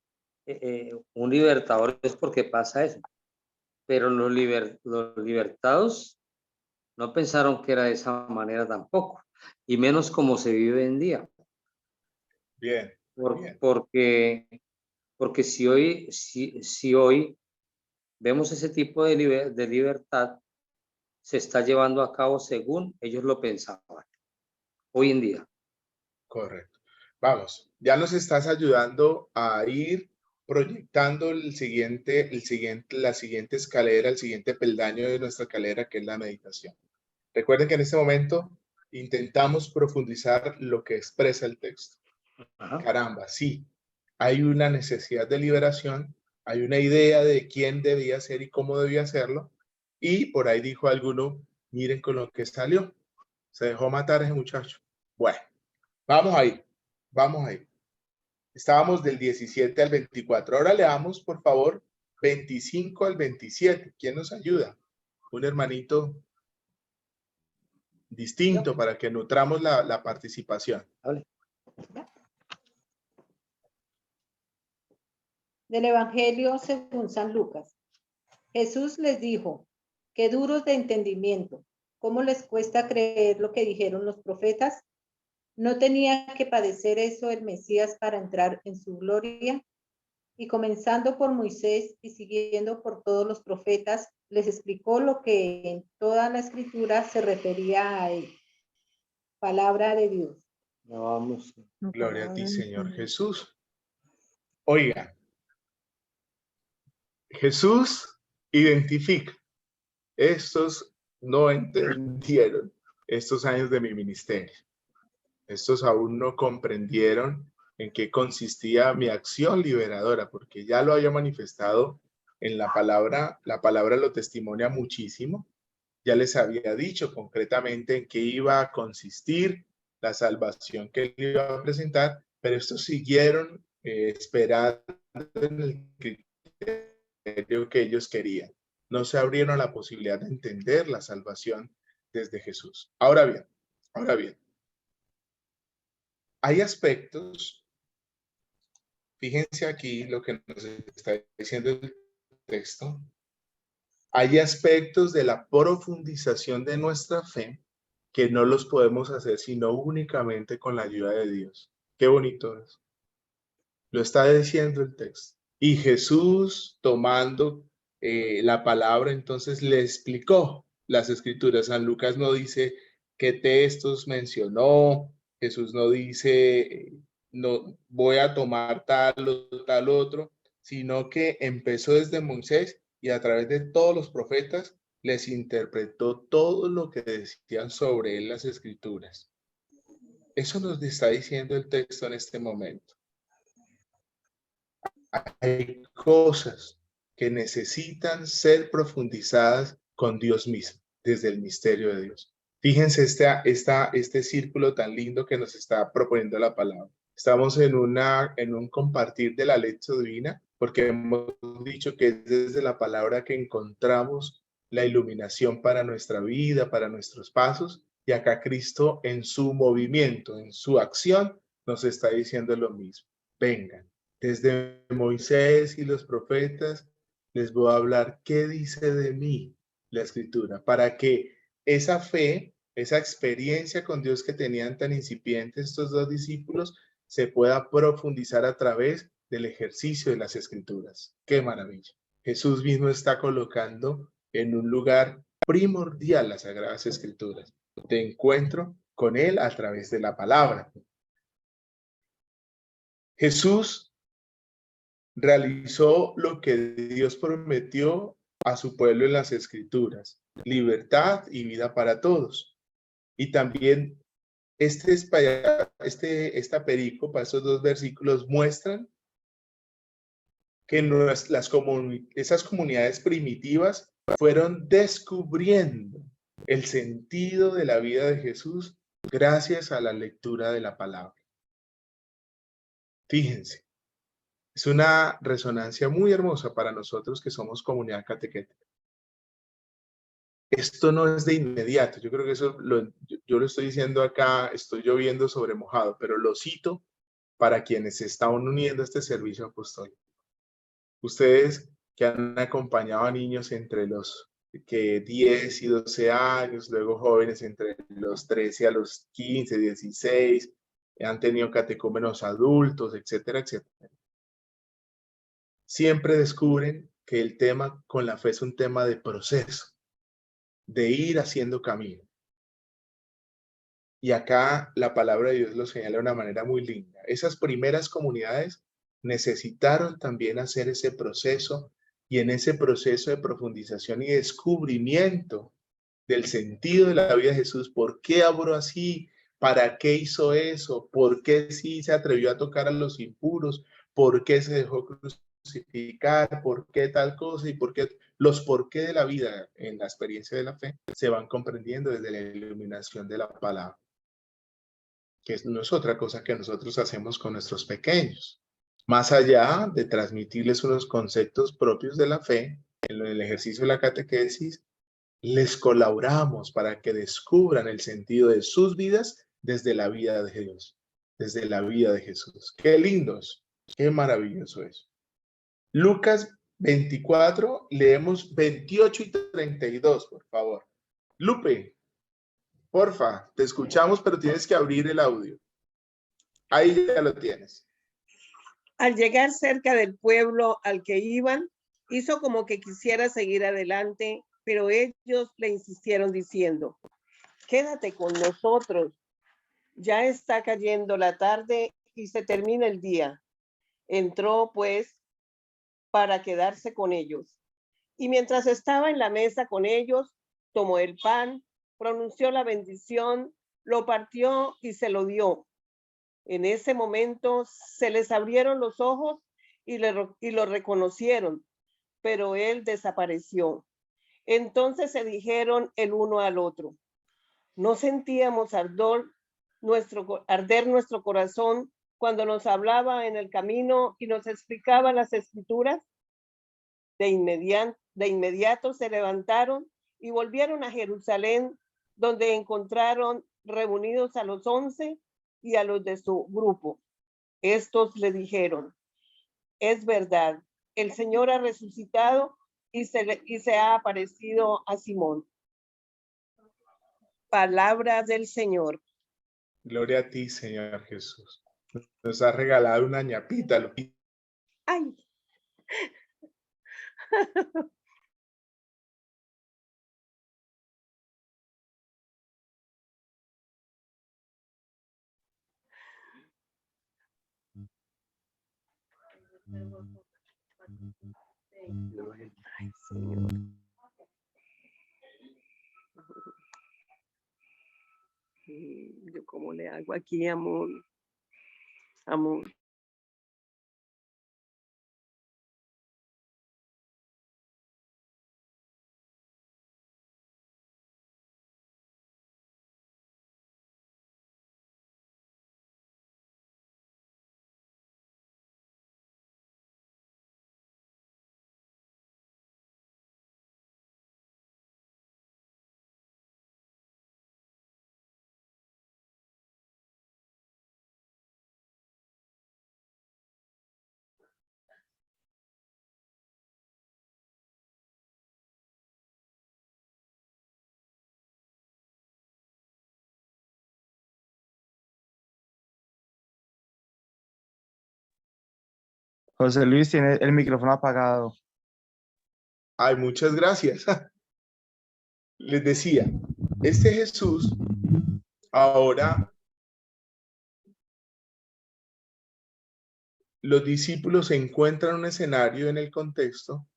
un libertador es porque pasa eso. Pero los libertados no pensaron que era de esa manera tampoco, y menos como se vive hoy en día. Bien. Bien. Porque si hoy vemos ese tipo de libertad, se está llevando a cabo según ellos lo pensaban, hoy en día. Correcto. Vamos, ya nos estás ayudando a ir proyectando la siguiente escalera, el siguiente peldaño de nuestra escalera, que es la meditación. Recuerden que en este momento intentamos profundizar lo que expresa el texto. Ajá. Caramba, sí, hay una necesidad de liberación, hay una idea de quién debía ser y cómo debía hacerlo, y por ahí dijo alguno, miren con lo que salió, se dejó matar ese muchacho. Bueno, vamos ahí, vamos ahí. Estábamos del 17 al 24. Ahora leamos, por favor, 25 al 27. ¿Quién nos ayuda? Un hermanito distinto para que nutramos la participación. Vale. Del Evangelio según San Lucas. Jesús les dijo, qué duros de entendimiento, ¿cómo les cuesta creer lo que dijeron los profetas? ¿No tenía que padecer eso el Mesías para entrar en su gloria? Y comenzando por Moisés y siguiendo por todos los profetas, les explicó lo que en toda la escritura se refería a él. Palabra de Dios. No, vamos. Gloria a ti, Señor Jesús. Oigan, Jesús identifica. Estos no entendieron estos años de mi ministerio. Estos aún no comprendieron en qué consistía mi acción liberadora, porque ya lo había manifestado en la palabra lo testimonia muchísimo. Ya les había dicho concretamente en qué iba a consistir la salvación que él iba a presentar, pero estos siguieron esperando en el criterio que ellos querían. No se abrieron a la posibilidad de entender la salvación desde Jesús. Ahora bien, hay aspectos, fíjense aquí lo que nos está diciendo el texto, hay aspectos de la profundización de nuestra fe que no los podemos hacer sino únicamente con la ayuda de Dios. Qué bonito es. Lo está diciendo el texto. Y Jesús, tomando la palabra, entonces le explicó las escrituras. San Lucas no dice qué textos mencionó. Jesús no dice, no voy a tomar tal o tal otro, sino que empezó desde Moisés y a través de todos los profetas les interpretó todo lo que decían sobre él las escrituras. Eso nos está diciendo el texto en este momento. Hay cosas que necesitan ser profundizadas con Dios mismo, desde el misterio de Dios. Fíjense este círculo tan lindo que nos está proponiendo la palabra. Estamos en un compartir de la lección divina, porque hemos dicho que es desde la palabra que encontramos la iluminación para nuestra vida, para nuestros pasos, y acá Cristo en su movimiento, en su acción, nos está diciendo lo mismo. Vengan. Desde Moisés y los profetas les voy a hablar qué dice de mí la escritura, para que esa fe, esa experiencia con Dios que tenían tan incipientes estos dos discípulos, se pueda profundizar a través del ejercicio de las escrituras. ¡Qué maravilla! Jesús mismo está colocando en un lugar primordial las Sagradas Escrituras, de encuentro con Él a través de la palabra. Jesús realizó lo que Dios prometió a su pueblo en las Escrituras, libertad y vida para todos. Y también esta perícopa, estos dos versículos muestran que esas comunidades primitivas fueron descubriendo el sentido de la vida de Jesús gracias a la lectura de la palabra. Fíjense. Es una resonancia muy hermosa para nosotros que somos comunidad catequética. Esto no es de inmediato. Yo creo que yo lo estoy diciendo acá, estoy lloviendo sobre mojado, pero lo cito para quienes se están uniendo a este servicio apostólico. Ustedes que han acompañado a niños entre los 10 y 12 años, luego jóvenes entre los 13 a los 15, 16, han tenido catecúmenos adultos, etcétera, etcétera. Siempre descubren que el tema con la fe es un tema de proceso, de ir haciendo camino. Y acá la palabra de Dios lo señala de una manera muy linda. Esas primeras comunidades necesitaron también hacer ese proceso, y en ese proceso de profundización y descubrimiento del sentido de la vida de Jesús, ¿por qué obró así? ¿Para qué hizo eso? ¿Por qué sí se atrevió a tocar a los impuros? ¿Por qué se dejó crucificar? ¿Por qué tal cosa? Y por qué los por qué de la vida en la experiencia de la fe se van comprendiendo desde la iluminación de la palabra, que no es otra cosa que nosotros hacemos con nuestros pequeños. Más allá de transmitirles unos conceptos propios de la fe, en el ejercicio de la catequesis, les colaboramos para que descubran el sentido de sus vidas desde la vida de Dios, desde la vida de Jesús. ¡Qué lindos! ¡Qué maravilloso es! Lucas 24, leemos 28 y 32, por favor. Lupe, porfa, te escuchamos, pero tienes que abrir el audio. Ahí ya lo tienes. Al llegar cerca del pueblo al que iban, hizo como que quisiera seguir adelante, pero ellos le insistieron diciendo: quédate con nosotros, ya está cayendo la tarde y se termina el día. Entró pues para quedarse con ellos. Y mientras estaba en la mesa con ellos, tomó el pan, pronunció la bendición, lo partió y se lo dio. En ese momento se les abrieron los ojos y lo reconocieron, pero él desapareció. Entonces se dijeron el uno al otro: ¿no sentíamos arder nuestro corazón cuando nos hablaba en el camino y nos explicaba las escrituras? De inmediato se levantaron y volvieron a Jerusalén, donde encontraron reunidos a los 11 y a los de su grupo. Estos le dijeron: es verdad, el Señor ha resucitado y se ha aparecido a Simón. Palabra del Señor. Gloria a ti, Señor Jesús. Nos has regalado una ñapita. Ay. Ay, Señor. ¿Yo cómo le hago aquí, amor? Amor. José Luis tiene el micrófono apagado. Ay, muchas gracias. Les decía, este Jesús ahora los discípulos encuentran un escenario en el contexto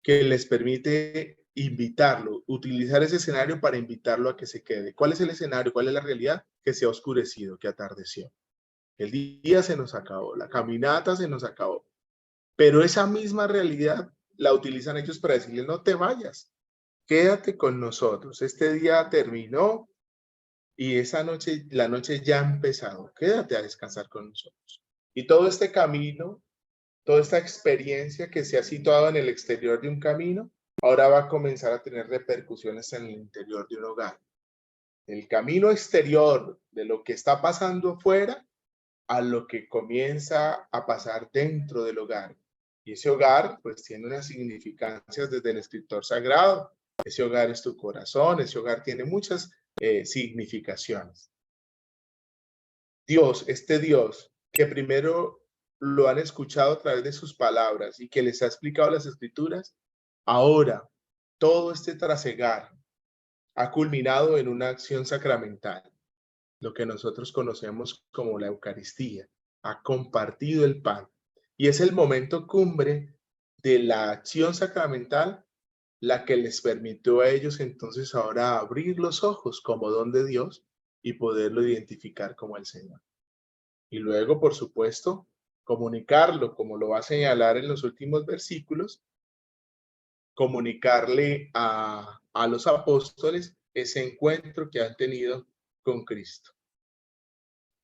que les permite invitarlo, utilizar ese escenario para invitarlo a que se quede. ¿Cuál es el escenario? ¿Cuál es la realidad? Que se ha oscurecido, que atardeció. El día se nos acabó, la caminata se nos acabó. Pero esa misma realidad la utilizan ellos para decirle: no te vayas, quédate con nosotros. Este día terminó y esa noche, la noche ya ha empezado. Quédate a descansar con nosotros. Y todo este camino, toda esta experiencia que se ha situado en el exterior de un camino, ahora va a comenzar a tener repercusiones en el interior de un hogar. El camino exterior de lo que está pasando fuera a lo que comienza a pasar dentro del hogar. Y ese hogar pues tiene unas significancias desde el escritor sagrado. Ese hogar es tu corazón, ese hogar tiene muchas significaciones. Dios, este Dios que primero lo han escuchado a través de sus palabras y que les ha explicado las escrituras, ahora todo este trasegar ha culminado en una acción sacramental, lo que nosotros conocemos como la Eucaristía. Ha compartido el pan y es el momento cumbre de la acción sacramental la que les permitió a ellos entonces ahora abrir los ojos como don de Dios y poderlo identificar como el Señor. Y luego, por supuesto, comunicarlo, como lo va a señalar en los últimos versículos, comunicarle a los apóstoles ese encuentro que han tenido con Cristo.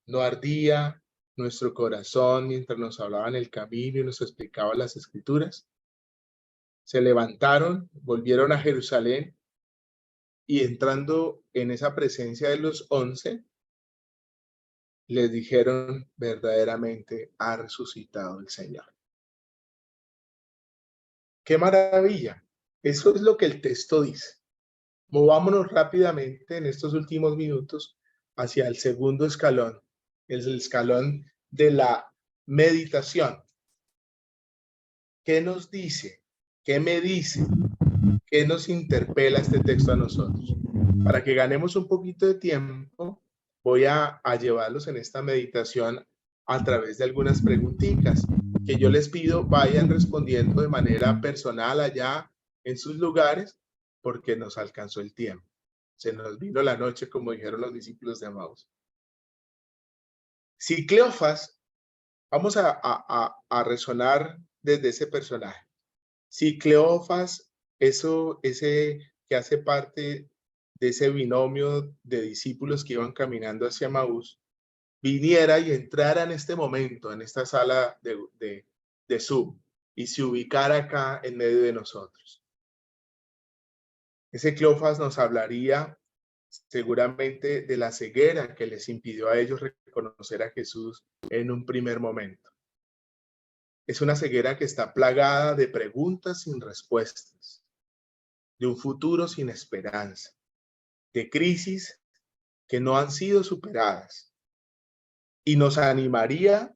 No ardía nuestro corazón mientras nos hablaba en el camino y nos explicaba las escrituras. Se levantaron, volvieron a Jerusalén y entrando en esa presencia de los 11, les dijeron: verdaderamente ha resucitado el Señor. ¡Qué maravilla! Eso es lo que el texto dice. Movámonos rápidamente en estos últimos minutos hacia el segundo escalón, el escalón de la meditación. ¿Qué nos dice? ¿Qué me dice? ¿Qué nos interpela este texto a nosotros? Para que ganemos un poquito de tiempo, voy a llevarlos en esta meditación a través de algunas preguntitas que yo les pido vayan respondiendo de manera personal allá en sus lugares, porque nos alcanzó el tiempo. Se nos vino la noche, como dijeron los discípulos de Emaús. Si Cleofas, vamos a resonar desde ese personaje. Si Cleofas, ese que hace parte de ese binomio de discípulos que iban caminando hacia Maús, viniera y entrara en este momento, en esta sala de Zoom, y se ubicara acá en medio de nosotros. Ese Cleofas nos hablaría seguramente de la ceguera que les impidió a ellos reconocer a Jesús en un primer momento. Es una ceguera que está plagada de preguntas sin respuestas, de un futuro sin esperanza, de crisis que no han sido superadas, y nos animaría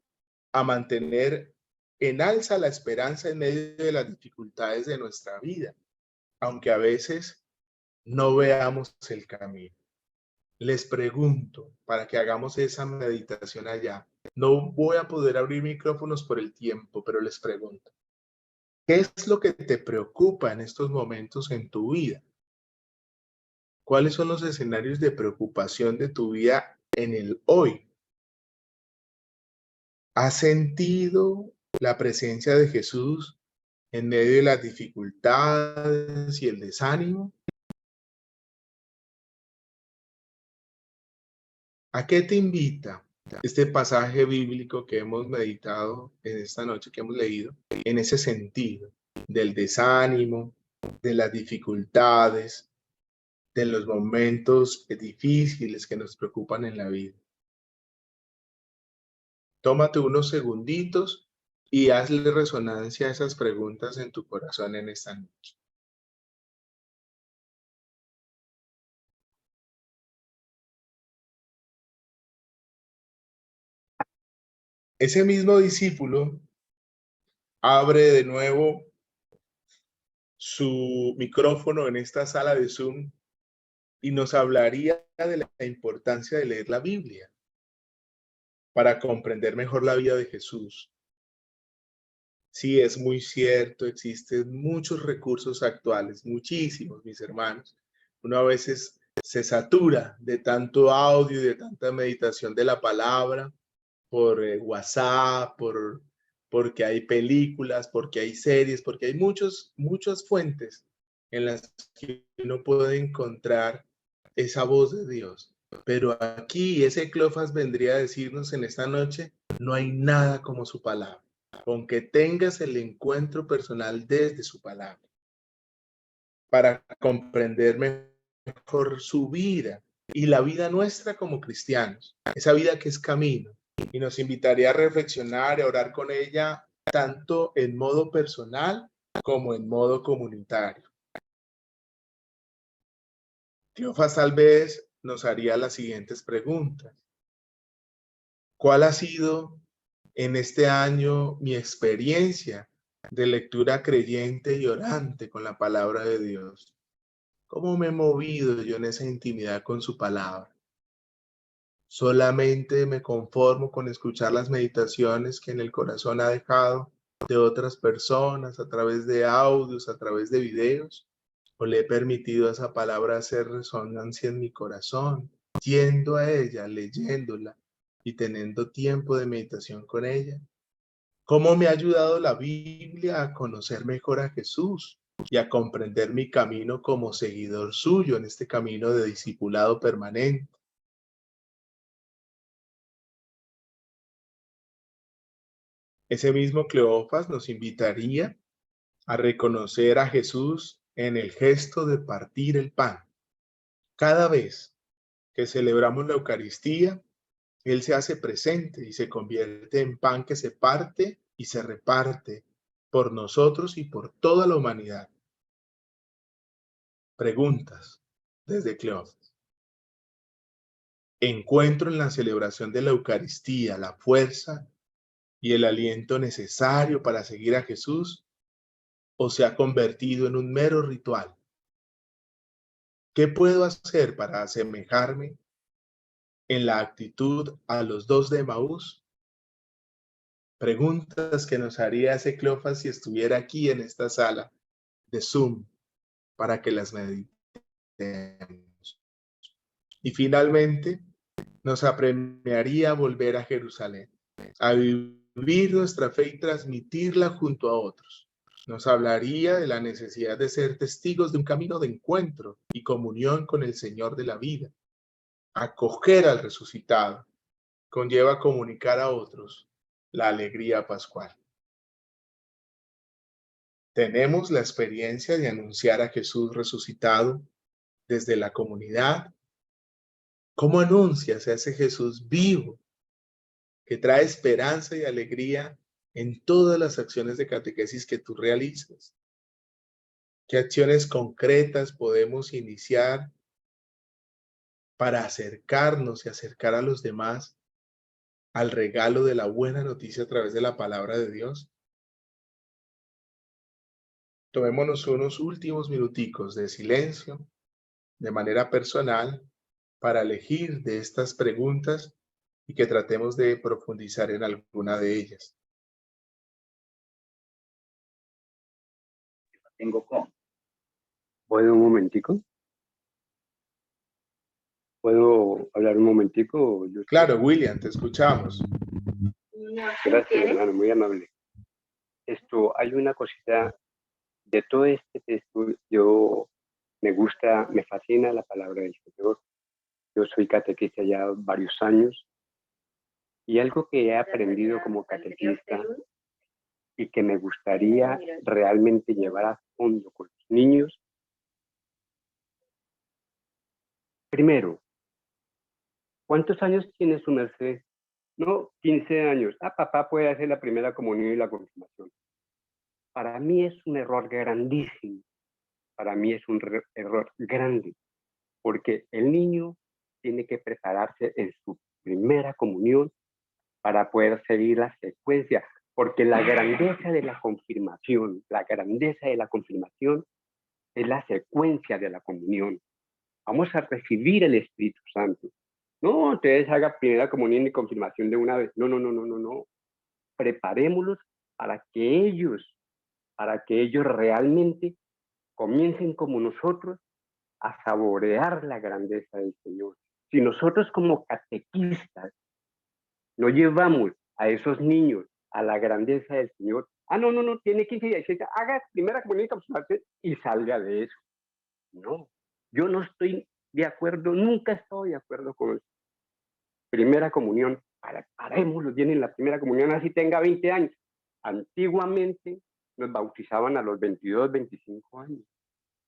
a mantener en alza la esperanza en medio de las dificultades de nuestra vida, aunque a veces no veamos el camino. Les pregunto, para que hagamos esa meditación allá, no voy a poder abrir micrófonos por el tiempo, pero les pregunto, ¿qué es lo que te preocupa en estos momentos en tu vida? ¿Cuáles son los escenarios de preocupación de tu vida en el hoy? ¿Has sentido la presencia de Jesús en medio de las dificultades y el desánimo? ¿A qué te invita este pasaje bíblico que hemos meditado en esta noche, que hemos leído, en ese sentido del desánimo, de las dificultades, de los momentos difíciles que nos preocupan en la vida? Tómate unos segunditos y hazle resonancia a esas preguntas en tu corazón en esta noche. Ese mismo discípulo abre de nuevo su micrófono en esta sala de Zoom y nos hablaría de la importancia de leer la Biblia para comprender mejor la vida de Jesús. Sí, es muy cierto, existen muchos recursos actuales, muchísimos, mis hermanos. Uno a veces se satura de tanto audio y de tanta meditación de la palabra por WhatsApp, porque hay películas, porque hay series, porque hay muchas fuentes en las que uno puede encontrar esa voz de Dios. Pero aquí ese Cleofas vendría a decirnos en esta noche, no hay nada como su palabra, con que tengas el encuentro personal desde su palabra, para comprender mejor su vida y la vida nuestra como cristianos, esa vida que es camino, y nos invitaría a reflexionar y a orar con ella tanto en modo personal como en modo comunitario. Cleofas tal vez nos haría las siguientes preguntas. ¿Cuál ha sido en este año mi experiencia de lectura creyente y orante con la palabra de Dios? ¿Cómo me he movido yo en esa intimidad con su palabra? ¿Solamente me conformo con escuchar las meditaciones que en el corazón ha dejado de otras personas a través de audios, a través de videos? ¿O le he permitido a esa palabra hacer resonancia en mi corazón, yendo a ella, leyéndola y teniendo tiempo de meditación con ella? ¿Cómo me ha ayudado la Biblia a conocer mejor a Jesús y a comprender mi camino como seguidor suyo en este camino de discipulado permanente? Ese mismo Cleofas nos invitaría a reconocer a Jesús en el gesto de partir el pan. Cada vez que celebramos la Eucaristía, Él se hace presente y se convierte en pan que se parte y se reparte por nosotros y por toda la humanidad. Preguntas desde Cleofas. ¿Encuentro en la celebración de la Eucaristía la fuerza y el aliento necesario para seguir a Jesús, o se ha convertido en un mero ritual? ¿Qué puedo hacer para asemejarme en la actitud a los dos de Emaús? Preguntas que nos haría ese Cleofas si estuviera aquí en esta sala de Zoom para que las meditemos. Y finalmente, nos apremiaría a volver a Jerusalén, a vivir nuestra fe y transmitirla junto a otros. Nos hablaría de la necesidad de ser testigos de un camino de encuentro y comunión con el Señor de la vida. Acoger al resucitado conlleva comunicar a otros la alegría pascual. Tenemos la experiencia de anunciar a Jesús resucitado desde la comunidad. ¿Cómo anuncias a ese Jesús vivo que trae esperanza y alegría en todas las acciones de catequesis que tú realizas? ¿Qué acciones concretas podemos iniciar para acercarnos y acercar a los demás al regalo de la buena noticia a través de la palabra de Dios? Tomémonos unos últimos minuticos de silencio, de manera personal, para elegir de estas preguntas y que tratemos de profundizar en alguna de ellas. Tengo con. ¿Puedo un momentico? ¿Puedo hablar un momentico? Claro, William, te escuchamos. Gracias, hermano, muy amable. Hay una cosita de todo este texto. Me gusta, me fascina la palabra del Señor. Yo soy catequista ya varios años y algo que he aprendido como catequista y que me gustaría realmente llevar a fondo con los niños. Primero, ¿cuántos años tiene su merced? No, 15 años. Papá puede hacer la primera comunión y la confirmación. Para mí es un error grandísimo. Para mí es un error grande, porque el niño tiene que prepararse en su primera comunión para poder seguir la secuencia, porque la grandeza de la confirmación es la secuencia de la comunión. Vamos a recibir el Espíritu Santo. No, ustedes hagan primera comunión y confirmación de una vez. No. Preparémoslos para que ellos realmente comiencen como nosotros a saborear la grandeza del Señor. Si nosotros como catequistas no llevamos a esos niños a la grandeza del Señor, no, tiene 15 y 16, haga primera comunión y salga de eso. No, yo no estoy de acuerdo, nunca estoy de acuerdo con eso. Primera comunión, parémoslo bien en la primera comunión, así tenga 20 años. Antiguamente nos bautizaban a los 22, 25 años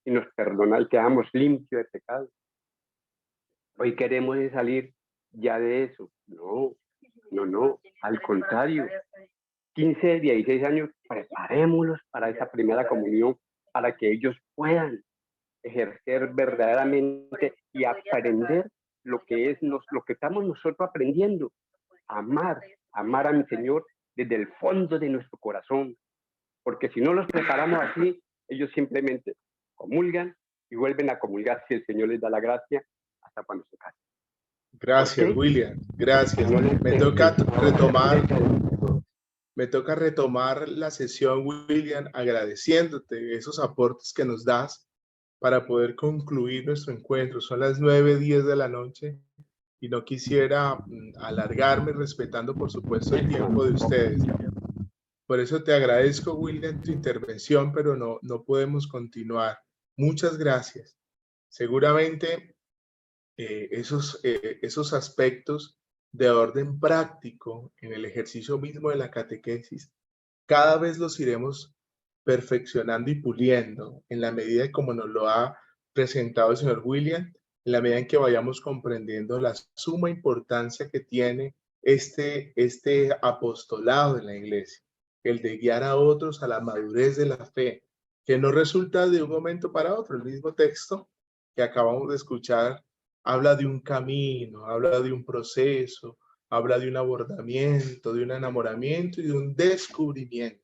y nos perdonan y quedamos limpios de pecado. Hoy queremos salir ya de eso. No, al contrario. 15, 16 años, preparémoslos para esa primera comunión, para que ellos puedan ejercer verdaderamente y aprender lo que estamos nosotros aprendiendo. Amar a mi Señor desde el fondo de nuestro corazón. Porque si no los preparamos así, ellos simplemente comulgan y vuelven a comulgar si el Señor les da la gracia hasta cuando se casen. Gracias, ¿okay? William, gracias. Me toca retomar la sesión, William, agradeciéndote esos aportes que nos das para poder concluir nuestro encuentro. Son las 9:10 de la noche y no quisiera alargarme, respetando, por supuesto, el tiempo de ustedes. Por eso te agradezco, William, tu intervención, pero no podemos continuar. Muchas gracias. Seguramente esos aspectos de orden práctico en el ejercicio mismo de la catequesis, cada vez los iremos perfeccionando y puliendo en la medida como nos lo ha presentado el señor William, en la medida en que vayamos comprendiendo la suma importancia que tiene este apostolado en la iglesia, el de guiar a otros a la madurez de la fe, que no resulta de un momento para otro. El mismo texto que acabamos de escuchar habla de un camino, habla de un proceso, habla de un abordamiento, de un enamoramiento y de un descubrimiento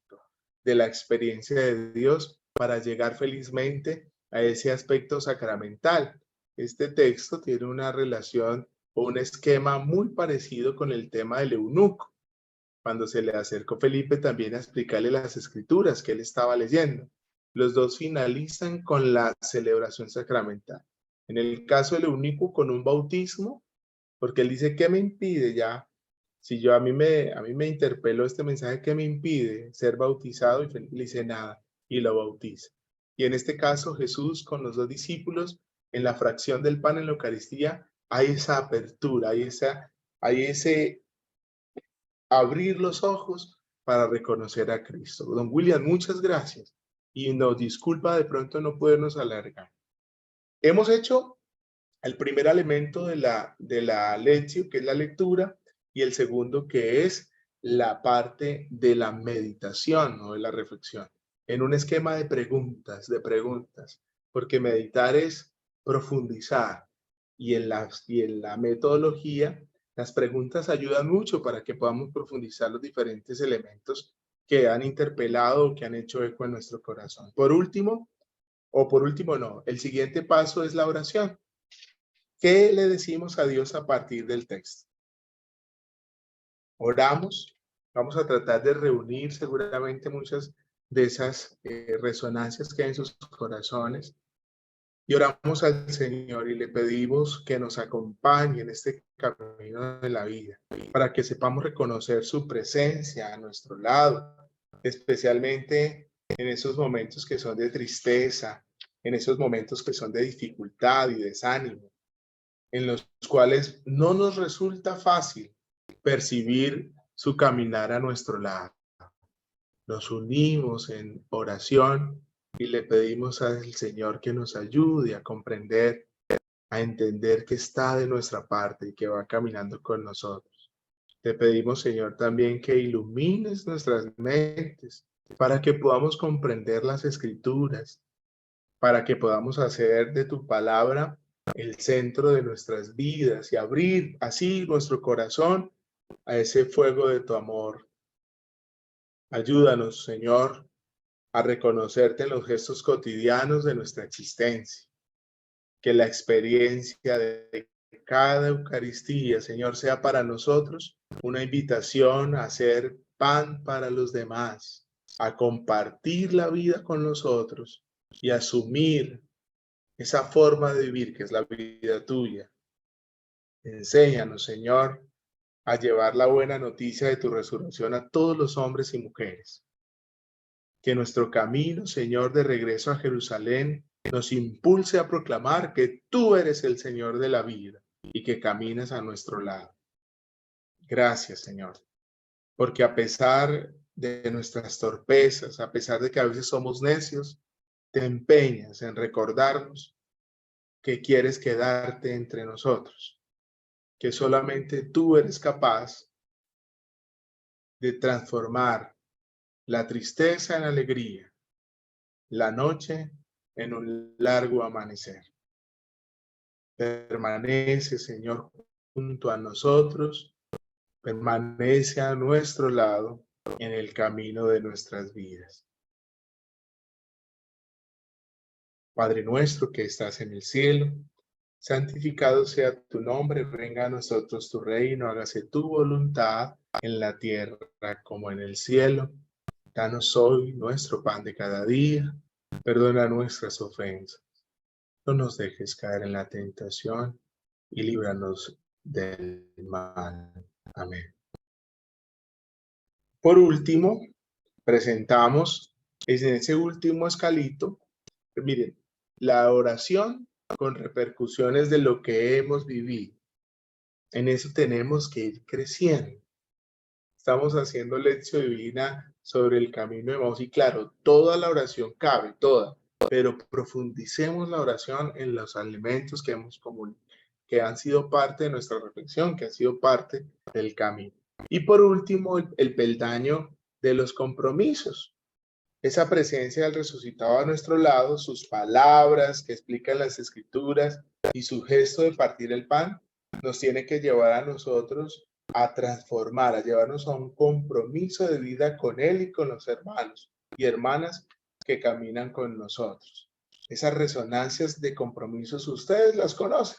de la experiencia de Dios para llegar felizmente a ese aspecto sacramental. Este texto tiene una relación o un esquema muy parecido con el tema del eunuco, cuando se le acercó Felipe también a explicarle las escrituras que él estaba leyendo. Los dos finalizan con la celebración sacramental. En el caso del eunuco, con un bautismo, porque él dice, ¿qué me impide ya? Si yo a mí me interpeló este mensaje, ¿qué me impide ser bautizado? Y Felipe le dice nada, y lo bautiza. Y en este caso Jesús con los 2 discípulos, en la fracción del pan en la Eucaristía, hay esa apertura, hay ese abrir los ojos para reconocer a Cristo. Don William, muchas gracias. Y nos disculpa de pronto no podernos alargar. Hemos hecho el primer elemento de la lección, que es la lectura, y el segundo, que es la parte de la meditación o de la reflexión, en un esquema de preguntas, porque meditar es profundizar, y en la metodología, las preguntas ayudan mucho para que podamos profundizar los diferentes elementos que han interpelado o que han hecho eco en nuestro corazón. Por último no, el siguiente paso es la oración. ¿Qué le decimos a Dios a partir del texto? Oramos, vamos a tratar de reunir seguramente muchas de esas resonancias que hay en sus corazones y oramos al Señor y le pedimos que nos acompañe en este camino de la vida para que sepamos reconocer su presencia a nuestro lado, especialmente en esos momentos que son de tristeza, en esos momentos que son de dificultad y desánimo, en los cuales no nos resulta fácil percibir su caminar a nuestro lado. Nos unimos en oración y le pedimos al Señor que nos ayude a comprender, a entender que está de nuestra parte y que va caminando con nosotros. Te pedimos, Señor, también que ilumines nuestras mentes para que podamos comprender las Escrituras, para que podamos hacer de tu palabra el centro de nuestras vidas y abrir así nuestro corazón a ese fuego de tu amor. Ayúdanos, Señor, a reconocerte en los gestos cotidianos de nuestra existencia. Que la experiencia de cada Eucaristía, Señor, sea para nosotros una invitación a hacer pan para los demás, a compartir la vida con los otros y asumir esa forma de vivir que es la vida tuya. Enséñanos, Señor, a llevar la buena noticia de tu resurrección a todos los hombres y mujeres. Que nuestro camino, Señor, de regreso a Jerusalén nos impulse a proclamar que tú eres el Señor de la vida y que caminas a nuestro lado. Gracias, Señor, porque a pesar de nuestras torpezas, a pesar de que a veces somos necios, te empeñas en recordarnos que quieres quedarte entre nosotros, que solamente tú eres capaz de transformar la tristeza en alegría, la noche en un largo amanecer. Permanece, Señor, junto a nosotros, permanece a nuestro lado en el camino de nuestras vidas. Padre nuestro que estás en el cielo, santificado sea tu nombre, venga a nosotros tu reino, hágase tu voluntad en la tierra como en el cielo. Danos hoy nuestro pan de cada día, perdona nuestras ofensas, no nos dejes caer en la tentación y líbranos del mal. Amén. Por último, presentamos en ese último escalito, miren, la oración con repercusiones de lo que hemos vivido. En eso tenemos que ir creciendo. Estamos haciendo lección divina sobre el camino de Emaús y claro, toda la oración cabe, toda, pero profundicemos la oración en los elementos que han sido parte de nuestra reflexión, que han sido parte del camino. Y por último, el peldaño de los compromisos. Esa presencia del resucitado a nuestro lado, sus palabras que explican las Escrituras y su gesto de partir el pan, nos tiene que llevar a nosotros a transformar, a llevarnos a un compromiso de vida con Él y con los hermanos y hermanas que caminan con nosotros. Esas resonancias de compromisos ustedes las conocen.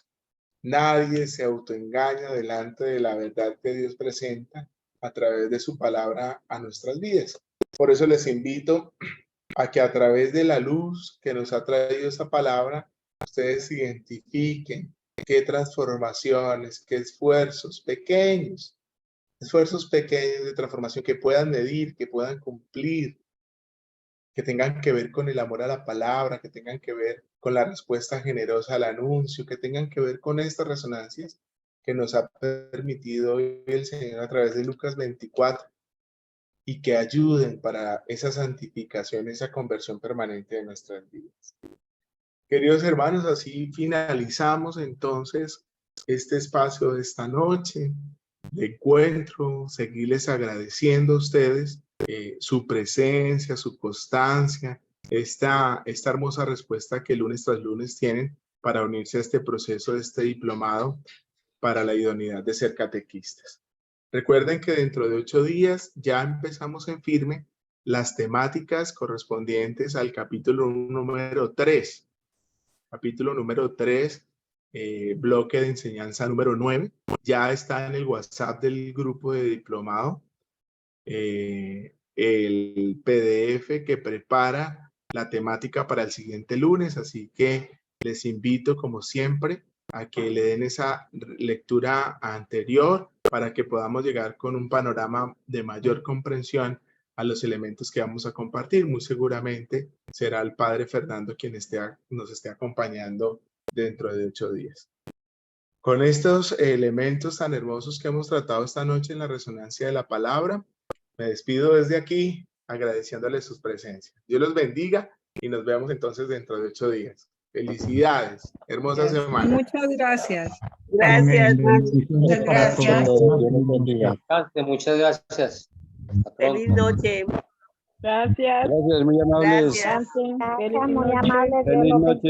Nadie se autoengaña delante de la verdad que Dios presenta a través de su palabra a nuestras vidas. Por eso les invito a que a través de la luz que nos ha traído esta palabra, ustedes identifiquen qué transformaciones, qué esfuerzos pequeños de transformación que puedan medir, que puedan cumplir, que tengan que ver con el amor a la palabra, que tengan que ver con la respuesta generosa al anuncio, que tengan que ver con estas resonancias que nos ha permitido hoy el Señor a través de Lucas 24 y que ayuden para esa santificación, esa conversión permanente de nuestras vidas. Queridos hermanos, así finalizamos entonces este espacio de esta noche de encuentro, seguirles agradeciendo a ustedes su presencia, su constancia, esta hermosa respuesta que lunes tras lunes tienen para unirse a este proceso de este diplomado para la idoneidad de ser catequistas. Recuerden que dentro de 8 días ya empezamos en firme las temáticas correspondientes al capítulo número 3. Capítulo número 3, bloque de enseñanza número 9. Ya está en el WhatsApp del grupo de diplomado el PDF que prepara la temática para el siguiente lunes, así que les invito como siempre a que le den esa lectura anterior para que podamos llegar con un panorama de mayor comprensión a los elementos que vamos a compartir. Muy seguramente será el Padre Fernando quien nos esté acompañando dentro de 8 días. Con estos elementos tan hermosos que hemos tratado esta noche en la resonancia de la palabra, me despido desde aquí agradeciéndoles sus presencias. Dios los bendiga y nos vemos entonces dentro de 8 días. Felicidades, hermosa semana. Muchas gracias. Gracias. Muchas gracias. Muchas gracias. Hasta pronto. Feliz noche. Gracias. Gracias, muy amables. Gracias. Feliz Muy noche. amable. Dios Feliz los noche.